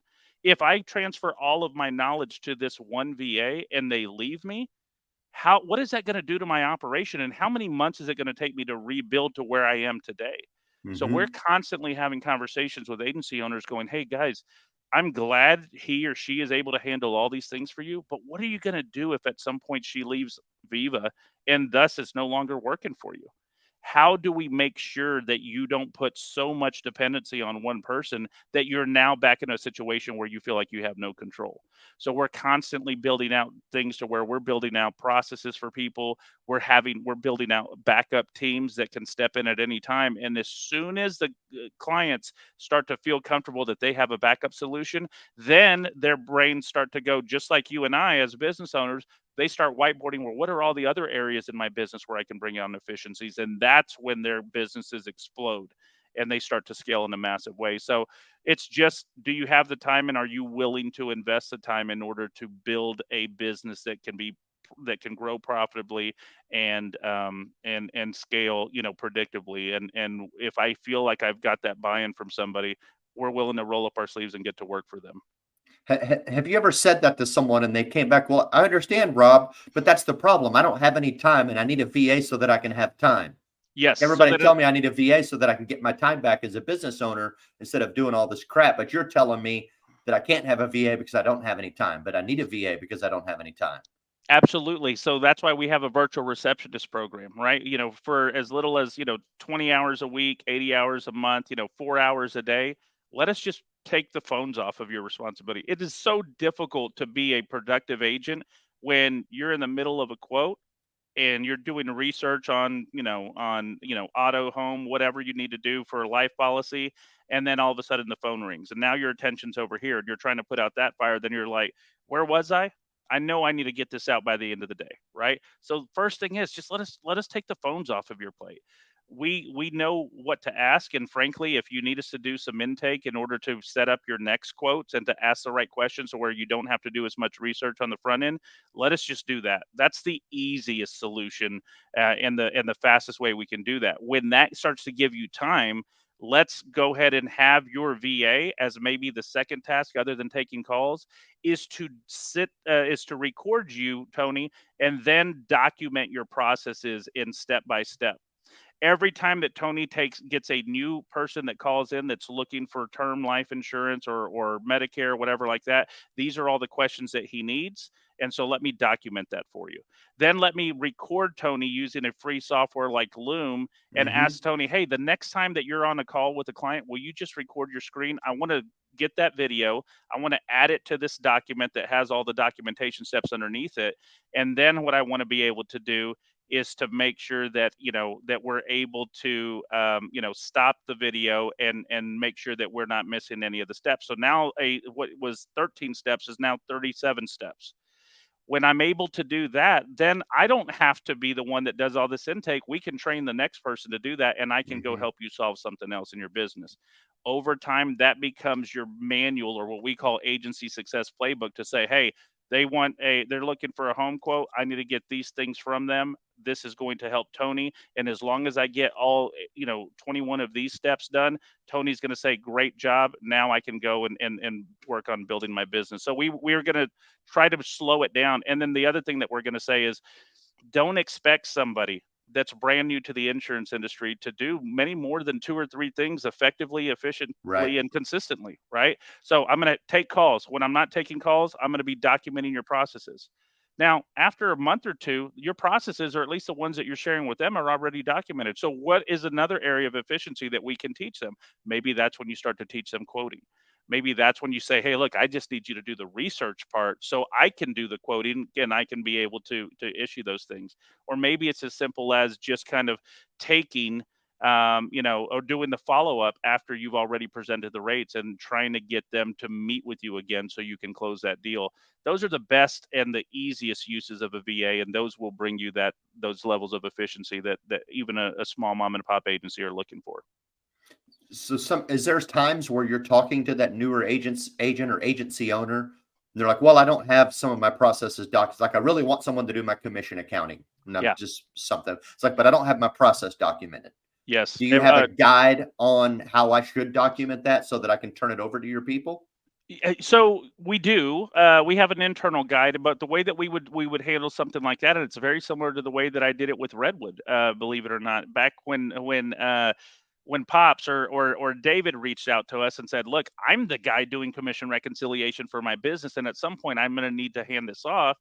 If I transfer all of my knowledge to this one VA and they leave me, what is that going to do to my operation, and how many months is it going to take me to rebuild to where I am today? So we're Hmm. constantly having conversations with agency owners going, hey guys, I'm glad he or she is able to handle all these things for you, but what are you going to do if at some point she leaves VIVA, and thus it's no longer working for you. How do we make sure that you don't put so much dependency on one person that you're now back in a situation where you feel like you have no control? So we're constantly building out things to where we're building out processes for people. We're building out backup teams that can step in at any time. And as soon as the clients start to feel comfortable that they have a backup solution, then their brains start to go, just like you and I as business owners, they start whiteboarding, well, what are all the other areas in my business where I can bring on efficiencies? And that's when their businesses explode and they start to scale in a massive way. So it's just, do you have the time, and are you willing to invest the time in order to build a business that can grow profitably and scale, predictably? And if I feel like I've got that buy-in from somebody, we're willing to roll up our sleeves and get to work for them. Have you ever said that to someone and they came back, well, I understand, Rob, but that's the problem. I don't have any time and I need a VA so that I can have time. Yes. So Everybody that tell me I need a VA so that I can get my time back as a business owner instead of doing all this crap. But you're telling me that I can't have a VA because I don't have any time, but I need a VA because I don't have any time. Absolutely. So that's why we have a virtual receptionist program, right? For as little as, 20 hours a week, 80 hours a month, 4 hours a day. Let us just take the phones off of your responsibility. It is so difficult to be a productive agent when you're in the middle of a quote and you're doing research on auto, home, whatever you need to do for a life policy, and then all of a sudden the phone rings and now your attention's over here and you're trying to put out that fire. Then you're like, where was I know I need to get this out by the end of the day, right? So first thing is, just let us take the phones off of your plate. We know what to ask, and frankly, if you need us to do some intake in order to set up your next quotes and to ask the right questions, so where you don't have to do as much research on the front end, let us just do that. That's the easiest solution, and the fastest way we can do that. When that starts to give you time, let's go ahead and have your VA as maybe the second task, other than taking calls, is to record you, Tony, and then document your processes in step by step. Every time that Tony gets a new person that calls in that's looking for term life insurance or Medicare, whatever like that, these are all the questions that he needs. And so let me document that for you. Then let me record Tony using a free software like Loom and Mm-hmm. ask Tony, hey, the next time that you're on a call with a client, will you just record your screen? I want to get that video. I want to add it to this document that has all the documentation steps underneath it. And then what I want to be able to do is to make sure that that we're able to stop the video and make sure that we're not missing any of the steps. So now a what was 13 steps is now 37 steps. When I'm able to do that, then I don't have to be the one that does all this intake. We can train the next person to do that, and I can go Mm-hmm. help you solve something else in your business. Over time, that becomes your manual, or what we call agency success playbook, to say, hey, they're looking for a home quote. I need to get these things from them. This is going to help Tony. And as long as I get all, 21 of these steps done, Tony's going to say, great job. Now I can go and work on building my business. So we're going to try to slow it down. And then the other thing that we're going to say is, don't expect somebody that's brand new to the insurance industry to do many more than two or three things effectively, Right. efficiently, and consistently, right? So I'm going to take calls. When I'm not taking calls, I'm going to be documenting your processes. Now, after a month or two, your processes, or at least the ones that you're sharing with them, are already documented. So, what is another area of efficiency that we can teach them? Maybe that's when you start to teach them quoting. Maybe that's when you say, hey, look, I just need you to do the research part so I can do the quoting and I can be able to issue those things. Or maybe it's as simple as just kind of taking or doing the follow up after you've already presented the rates and trying to get them to meet with you again so you can close that deal. Those are the best and the easiest uses of a VA, and those will bring you those levels of efficiency that even a small mom and pop agency are looking for. So is there's times where you're talking to that newer agent or agency owner, and they're like, well, I don't have some of my processes docs. Like I really want someone to do my commission accounting. Yeah. Not just something. It's like, but I don't have my process documented. Yes. Do you have a guide on how I should document that so that I can turn it over to your people? So we do. We have an internal guide, but the way that we would handle something like that, and it's very similar to the way that I did it with Redwood. Believe it or not, back when Pops or David reached out to us and said, "Look, I'm the guy doing commission reconciliation for my business, and at some point I'm going to need to hand this off."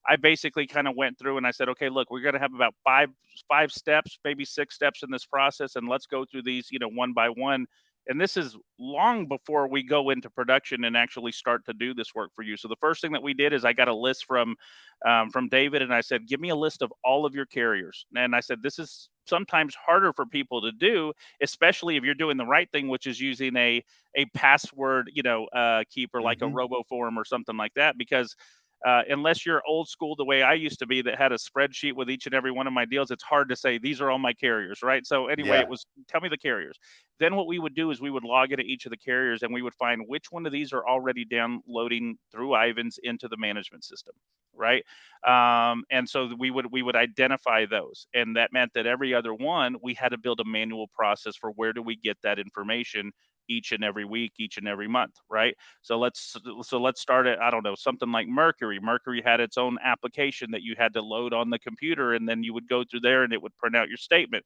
I basically kind of went through and I said, okay, look, we're going to have about five steps, maybe 6 steps in this process, and let's go through these, one by one. And this is long before we go into production and actually start to do this work for you. So the first thing that we did is I got a list from David, and I said, give me a list of all of your carriers. And I said, this is sometimes harder for people to do, especially if you're doing the right thing, which is using a password, keeper like a Hmm. RoboForm or something like that, because unless you're old school the way I used to be, that had a spreadsheet with each and every one of my deals, it's hard to say these are all my carriers, right? So anyway, it Yeah. was tell me the carriers. Then what we would do is we would log into each of the carriers and we would find which one of these are already downloading through Ivans into the management system, right? And so we would identify those, and that meant that every other one we had to build a manual process for where do we get that information each and every week, each and every month, right? So let's start at, I don't know, something like Mercury. Mercury had its own application that you had to load on the computer, and then you would go through there and it would print out your statement.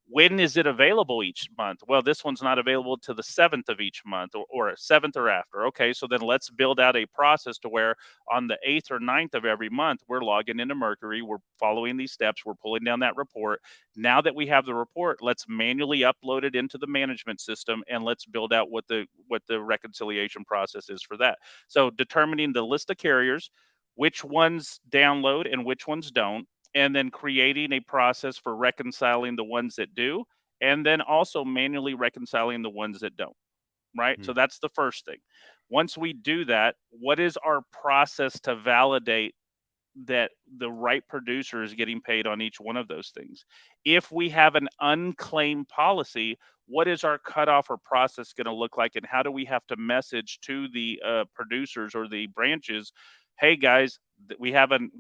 When is it available each month? Well, this one's not available to the 7th of each month, or 7th or after. Okay, so then let's build out a process to where on the 8th or 9th of every month, we're logging into Mercury, we're following these steps, we're pulling down that report. Now that we have the report, let's manually upload it into the management system, and let's build out what the reconciliation process is for that. So determining the list of carriers, which ones download and which ones don't, and then creating a process for reconciling the ones that do, and then also manually reconciling the ones that don't, right? So Mm. that's the first thing. Once we do that, what is our process to validate that the right producer is getting paid on each one of those things? If we have an unclaimed policy, what is our cutoff or process going to look like, and how do we have to message to the producers or the branches? Hey guys, we have an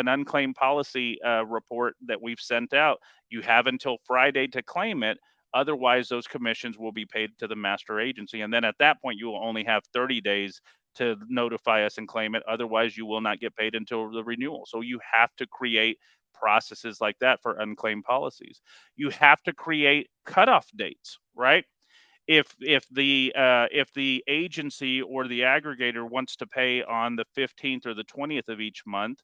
unclaimed policy report that we've sent out. You have until Friday to claim it. Otherwise, those commissions will be paid to the master agency, and then at that point, you will only have 30 days to notify us and claim it. Otherwise, you will not get paid until the renewal. So you have to create processes like that for unclaimed policies. You have to create cutoff dates, right? If the agency or the aggregator wants to pay on the 15th or the 20th of each month,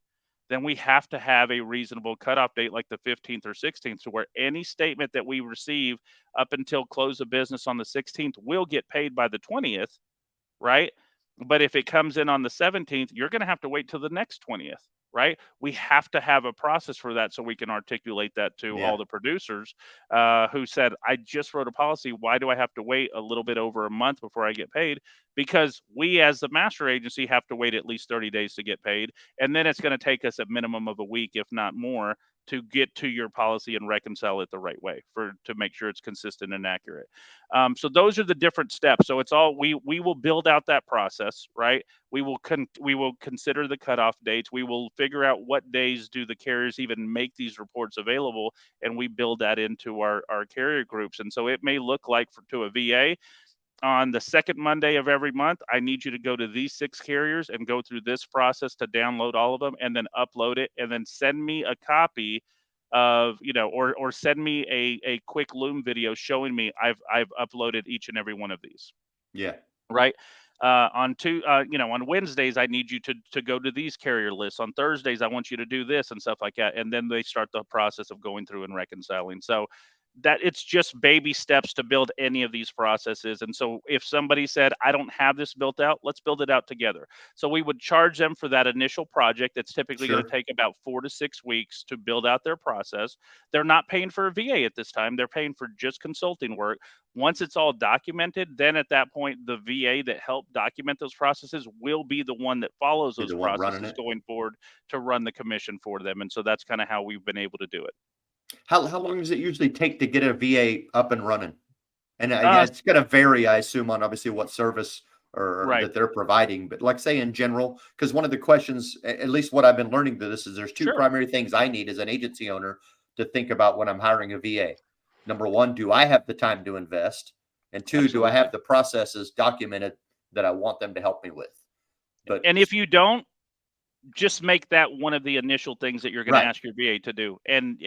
then we have to have a reasonable cutoff date like the 15th or 16th, so where any statement that we receive up until close of business on the 16th will get paid by the 20th, right? But if it comes in on the 17th, you're going to have to wait till the next 20th, right? We have to have a process for that so we can articulate that to all Yeah. the producers who said, I just wrote a policy. Why do I have to wait a little bit over a month before I get paid? Because we, as the master agency, have to wait at least 30 days to get paid. And then it's going to take us a minimum of a week, if not more, to get to your policy and reconcile it the right way to make sure it's consistent and accurate. So those are the different steps. So it's all we will build out that process, right? We will consider the cutoff dates. We will figure out what days do the carriers even make these reports available, and we build that into our carrier groups. And so it may look like to a VA, on the second Monday of every month, I need you to go to these 6 carriers and go through this process to download all of them and then upload it, and then send me a copy of, or send me a quick Loom video showing me I've uploaded each and every one of these, Yeah. right? On Wednesdays, I need you to go to these carrier lists. On Thursdays, I want you to do this and stuff like that. And then they start the process of going through and reconciling. So that it's just baby steps to build any of these processes. And so if somebody said, I don't have this built out, let's build it out together. So we would charge them for that initial project that's typically going to Sure. take about 4 to 6 weeks to build out their process. They're not paying for a VA at this time. They're paying for just consulting work. Once it's all documented, then at that point, the VA that helped document those processes will be the one that follows Be those the one running processes it. going forward to run the commission for them. And so that's kind of how we've been able to do it. How long does it usually take to get a VA up and running? And, yeah, Uh, it's gonna vary, I assume, on obviously what service or right. that they're providing, but, like, say, in general, because one of the questions, at least what I've been learning through this, is there's 2 Sure. primary things I need as an agency owner to think about when I'm hiring a VA. Number 1, do I have the time to invest? And 2, do I Absolutely. have the processes documented that I want them to help me with? But And if you don't, just make that one of the initial things that you're going to right. ask your VA to do, and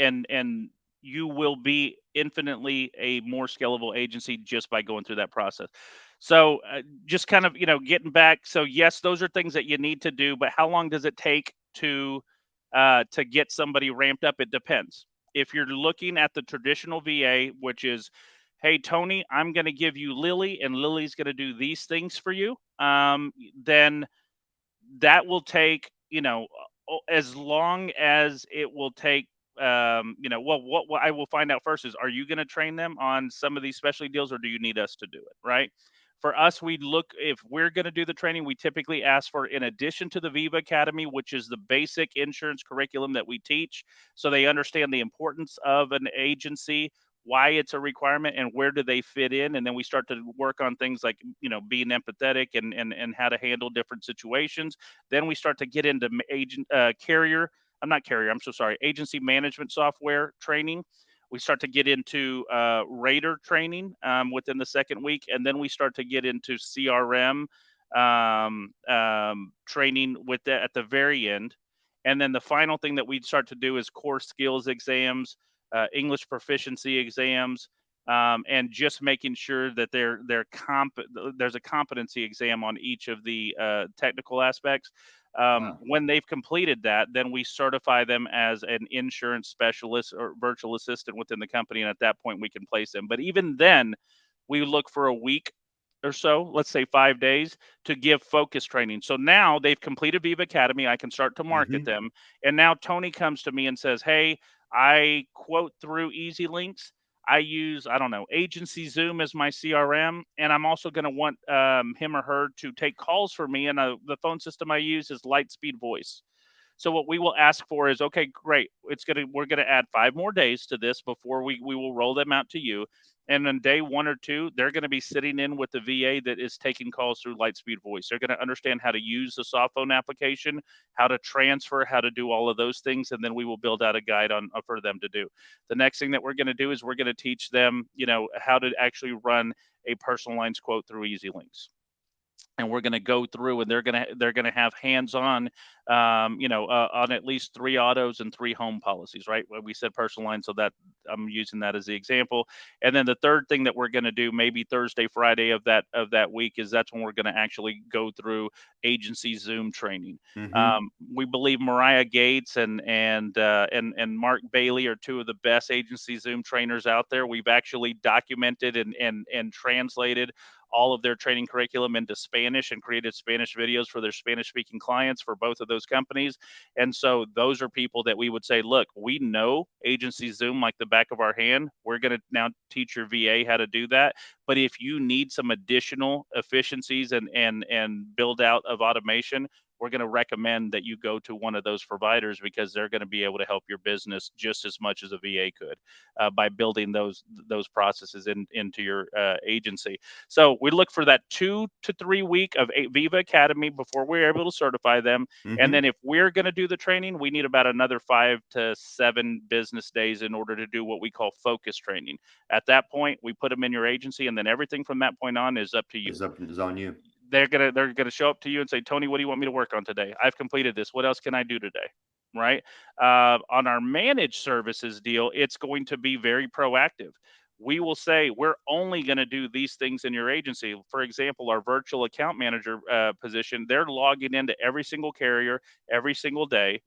you will be infinitely a more scalable agency just by going through that process. So just kind of getting back. So yes, those are things that you need to do, but how long does it take? to get somebody ramped up? It depends. If you're looking at the traditional VA, which is, hey, Tony, I'm going to give you Lily, and Lily's going to do these things for you, then that will take, as long as it will take. Well, what I will find out first is, are you going to train them on some of these specialty deals, or do you need us to do it? Right. For us, we look, if we're going to do the training, we typically ask for, in addition to the VIVA Academy, which is the basic insurance curriculum that we teach, so they understand the importance of an agency, why it's a requirement, and where do they fit in. And then we start to work on things like, being empathetic, and how to handle different situations. Then we start to get into agent carrier I'm not carrier, I'm so sorry, agency management software training. We start to get into rater training within the second week, and then we start to get into CRM training with that at the very end. And then the final thing that we'd start to do is core skills exams, English proficiency exams, and just making sure that there's a competency exam on each of the technical aspects. Wow. When they've completed that, then we certify them as an insurance specialist or virtual assistant within the company, and at that point we can place them. But even then, we look for a week or so, let's say 5 days, to give focus training. So now they've completed Viva Academy. I can start to market Hmm. them. And now Tony comes to me and says, hey, I quote through Easy Links. I use, I don't know, Agency Zoom as my CRM. And I'm also going to want him or her to take calls for me. And the phone system I use is Lightspeed Voice. So what we will ask for is, okay, great. We're gonna add 5 more days to this before we will roll them out to you. And on day 1 or 2, they're going to be sitting in with the VA that is taking calls through Lightspeed Voice. They're going to understand how to use the soft phone application, how to transfer, how to do all of those things, and then we will build out a guide on for them to do. The next thing that we're going to do is we're going to teach them, how to actually run a personal lines quote through Easy Links, and we're going to go through, and they're going to have hands-on, on at least 3 autos and 3 home policies, right? When we said personal line, so that I'm using that as the example. And then the third thing that we're going to do, maybe Thursday, Friday of that week, is that's when we're going to actually go through agency Zoom training. Hmm. We believe Mariah Gates and Mark Bailey are two of the best agency Zoom trainers out there. We've actually documented and translated all of their training curriculum into Spanish and created Spanish videos for their Spanish speaking clients for both of those companies. And so those are people that we would say, look, we know agency Zoom like the back of our hand. We're going to now teach your VA how to do that. But if you need some additional efficiencies and build out of automation, we're going to recommend that you go to one of those providers, because they're going to be able to help your business just as much as a VA could, by building those processes into your agency. So we look for that 2 to 3 week of Viva Academy before we're able to certify them. And Hmm. then if we're going to do the training, we need about another 5 to 7 business days in order to do what we call focus training. At that point, we put them in your agency, and then everything from that point on is up to you. Is on you. They're gonna show up to you and say, Tony, what do you want me to work on today? I've completed this. What else can I do today? Right. On our managed services deal, it's going to be very proactive. We will say, we're only going to do these things in your agency. For example, our virtual account manager position, they're logging into every single carrier every single day.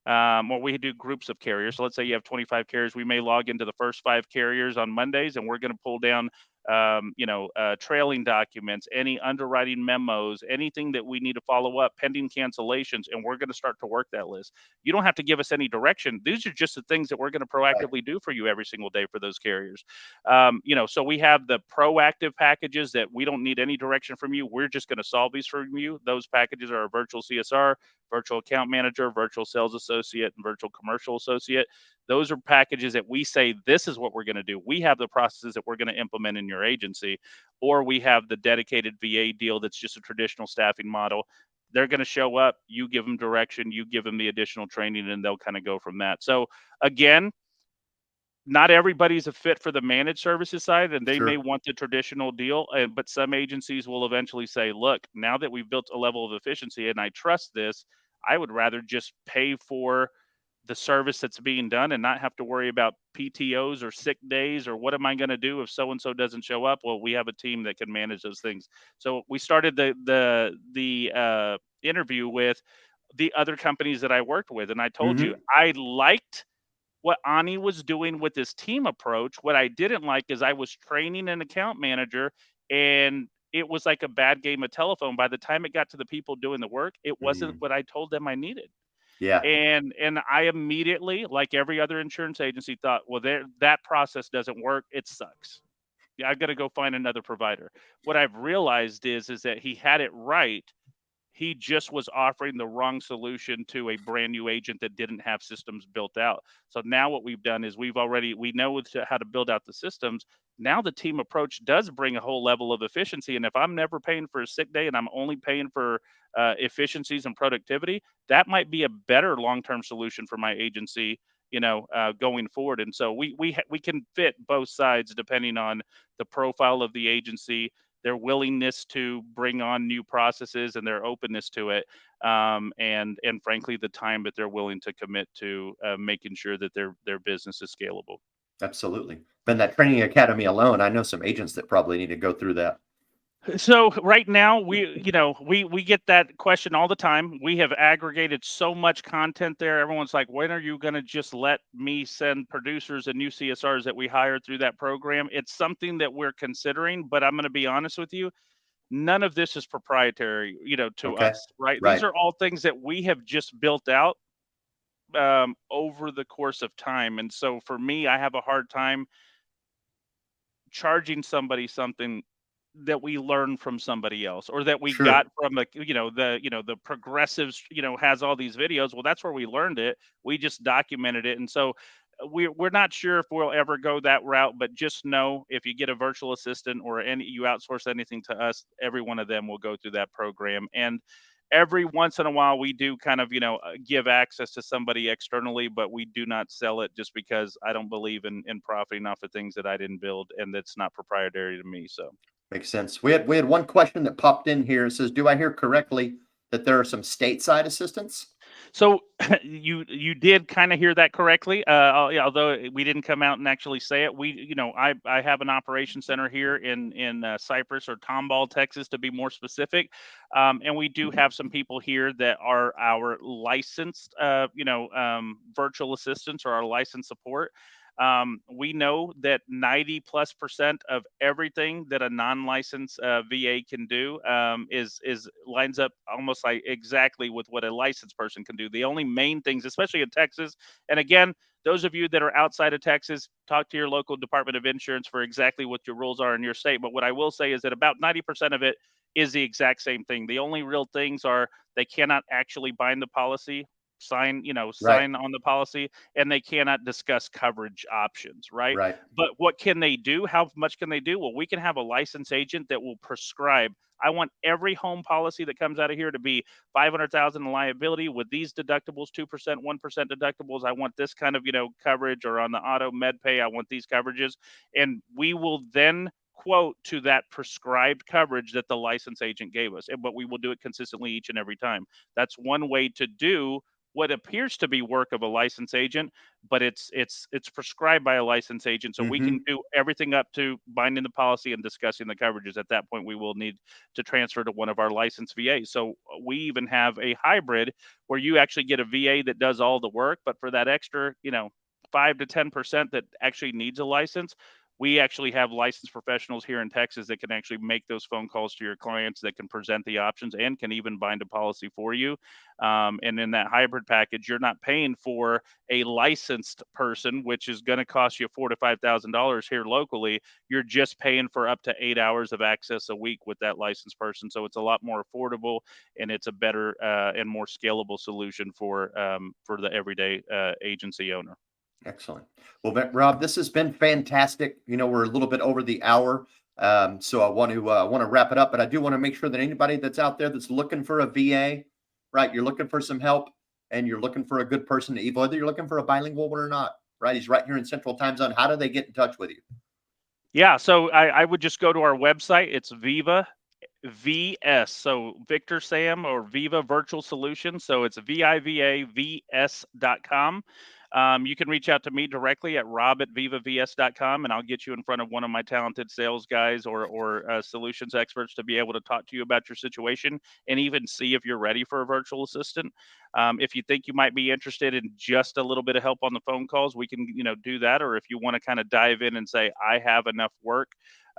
Or we do groups of carriers. So let's say you have 25 carriers. We may log into the first 5 carriers on Mondays, and we're going to pull down, trailing documents, any underwriting memos, anything that we need to follow up, pending cancellations, and we're going to start to work that list. You don't have to give us any direction. These are just the things that we're going to Right. proactively do for you every single day for those carriers. So we have the proactive packages that we don't need any direction from you. We're just going to solve these for you. Those packages are a virtual CSR, virtual account manager, virtual sales associate, and virtual commercial associate. Those are packages that we say, this is what we're going to do. We have the processes that we're going to implement in your agency, or we have the dedicated VA deal that's just a traditional staffing model. They're going to show up, you give them direction, you give them the additional training, and they'll kind of go from that. So again, not everybody's a fit for the managed services side, and they may Sure. want the traditional deal. But some agencies will eventually say, look, now that we've built a level of efficiency and I trust this, I would rather just pay for the service that's being done and not have to worry about PTOs or sick days, or what am I going to do if so and so doesn't show up. Well, we have a team that can manage those things. So we started the interview with, the other companies that I worked with. And I told you, Hmm. I liked what Ani was doing with this team approach. What I didn't like is I was training an account manager, and it was like a bad game of telephone. By the time it got to the people doing the work, it wasn't Mm. what I told them I needed. Yeah, And I immediately, like every other insurance agency, thought, well, that process doesn't work. It sucks. Yeah, I've got to go find another provider. What I've realized is that he had it right. He just was offering the wrong solution to a brand new agent that didn't have systems built out. So now what we've done is we know how to build out the systems. Now the team approach does bring a whole level of efficiency. And if I'm never paying for a sick day and I'm only paying for efficiencies and productivity, that might be a better long-term solution for my agency, going forward. And so we can fit both sides depending on the profile of the agency, their willingness to bring on new processes, and their openness to it, and frankly the time that they're willing to commit to making sure that their business is scalable. absolutely. In that training academy alone, I know some agents that probably need to go through that. So right now we get that question all the time. We have aggregated so much content there. Everyone's like, when are you going to just let me send producers and new CSRs that we hired through that program? It's something that we're considering, but I'm going to be honest with you, none of this is proprietary, to Okay. us, right? These Right. are all things that we have just built out over the course of time. And so for me, I have a hard time charging somebody something that we learned from somebody else, or that we got Sure. from the progressives, has all these videos. Well, that's where we learned it. We just documented it. And so we're not sure if we'll ever go that route, but just know, if you get a virtual assistant or you outsource anything to us, every one of them will go through that program. And every once in a while we do kind of give access to somebody externally, but we do not sell it, just because I don't believe in profiting off of things that I didn't build and that's not proprietary to me. So Makes sense. We had one question that popped in here. It says, "Do I hear correctly that there are some stateside assistants?" So you did kind of hear that correctly. Yeah, although we didn't come out and actually say it, I have an operation center here in Cypress, or Tomball, Texas, to be more specific, and we do have some people here that are our licensed, virtual assistants, or our licensed support. We know that 90+% of everything that a non-licensed VA can do is lines up almost like exactly with what a licensed person can do. The only main things, especially in Texas, and again, those of you that are outside of Texas, talk to your local Department of Insurance for exactly what your rules are in your state. But what I will say is that about 90% of it is the exact same thing. The only real things are, they cannot actually bind the policy, Right. sign on the policy, and they cannot discuss coverage options, right? Right. But what can they do? How much can they do? Well, we can have a licensed agent that will prescribe, I want every home policy that comes out of here to be 500,000 in liability with these deductibles, 2%, 1% deductibles. I want this kind of, coverage, or on the auto med pay, I want these coverages. And we will then quote to that prescribed coverage that the license agent gave us. But we will do it consistently each and every time. That's one way to do what appears to be work of a license agent, but it's prescribed by a license agent. So we can Hmm. do everything up to binding the policy and discussing the coverages. At that point, we will need to transfer to one of our licensed VAs. So we even have a hybrid where you actually get a VA that does all the work, but for that extra, 5 to 10% that actually needs a license, we actually have licensed professionals here in Texas that can actually make those phone calls to your clients, that can present the options, and can even bind a policy for you. And in that hybrid package, you're not paying for a licensed person, which is going to cost you $4,000 to $5,000 here locally. You're just paying for up to 8 hours of access a week with that licensed person. So it's a lot more affordable, and it's a better and more scalable solution for the everyday agency owner. Excellent. Well, Rob, this has been fantastic. We're a little bit over the hour, so I want to wrap it up. But I do want to make sure that anybody that's out there that's looking for a VA, right? You're looking for some help, and you're looking for a good person to eat, whether you're looking for a bilingual one or not, right? He's right here in Central Time Zone. How do they get in touch with you? Yeah, so I would just go to our website. It's Viva VS, so Victor Sam, or Viva Virtual Solutions. So it's VIVAVS.com. You can reach out to me directly at rob@vivavs.com, and I'll get you in front of one of my talented sales guys or solutions experts to be able to talk to you about your situation and even see if you're ready for a virtual assistant. If you think you might be interested in just a little bit of help on the phone calls, we can, do that. Or if you want to kind of dive in and say, I have enough work,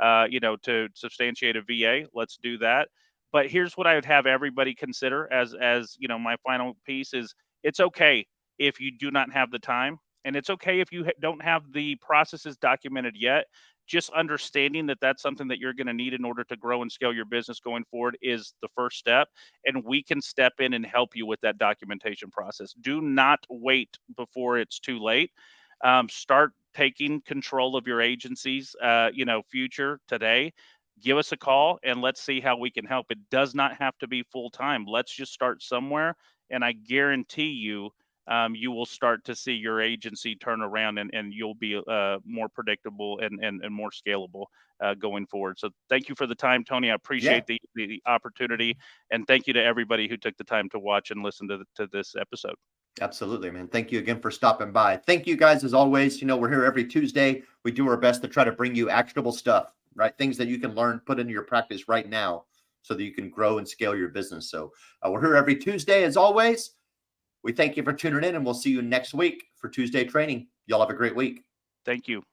to substantiate a VA, let's do that. But here's what I would have everybody consider as my final piece is it's okay if you do not have the time, and it's okay if you don't have the processes documented yet. Just understanding that that's something that you're going to need in order to grow and scale your business going forward is the first step, and we can step in and help you with that documentation process. Do not wait before it's too late. Start taking control of your agency's future today. Give us a call and let's see how we can help. It does not have to be full time. Let's just start somewhere, and I guarantee you, you will start to see your agency turn around, and you'll be more predictable and more scalable going forward. So thank you for the time, Tony. I Yeah. appreciate the opportunity, and thank you to everybody who took the time to watch and listen to this episode. Absolutely, man. Thank you again for stopping by. Thank you guys as always. We're here every Tuesday. We do our best to try to bring you actionable stuff, right? Things that you can learn, put into your practice right now so that you can grow and scale your business. So we're here every Tuesday as always. We thank you for tuning in, and we'll see you next week for Tuesday training. Y'all have a great week. Thank you.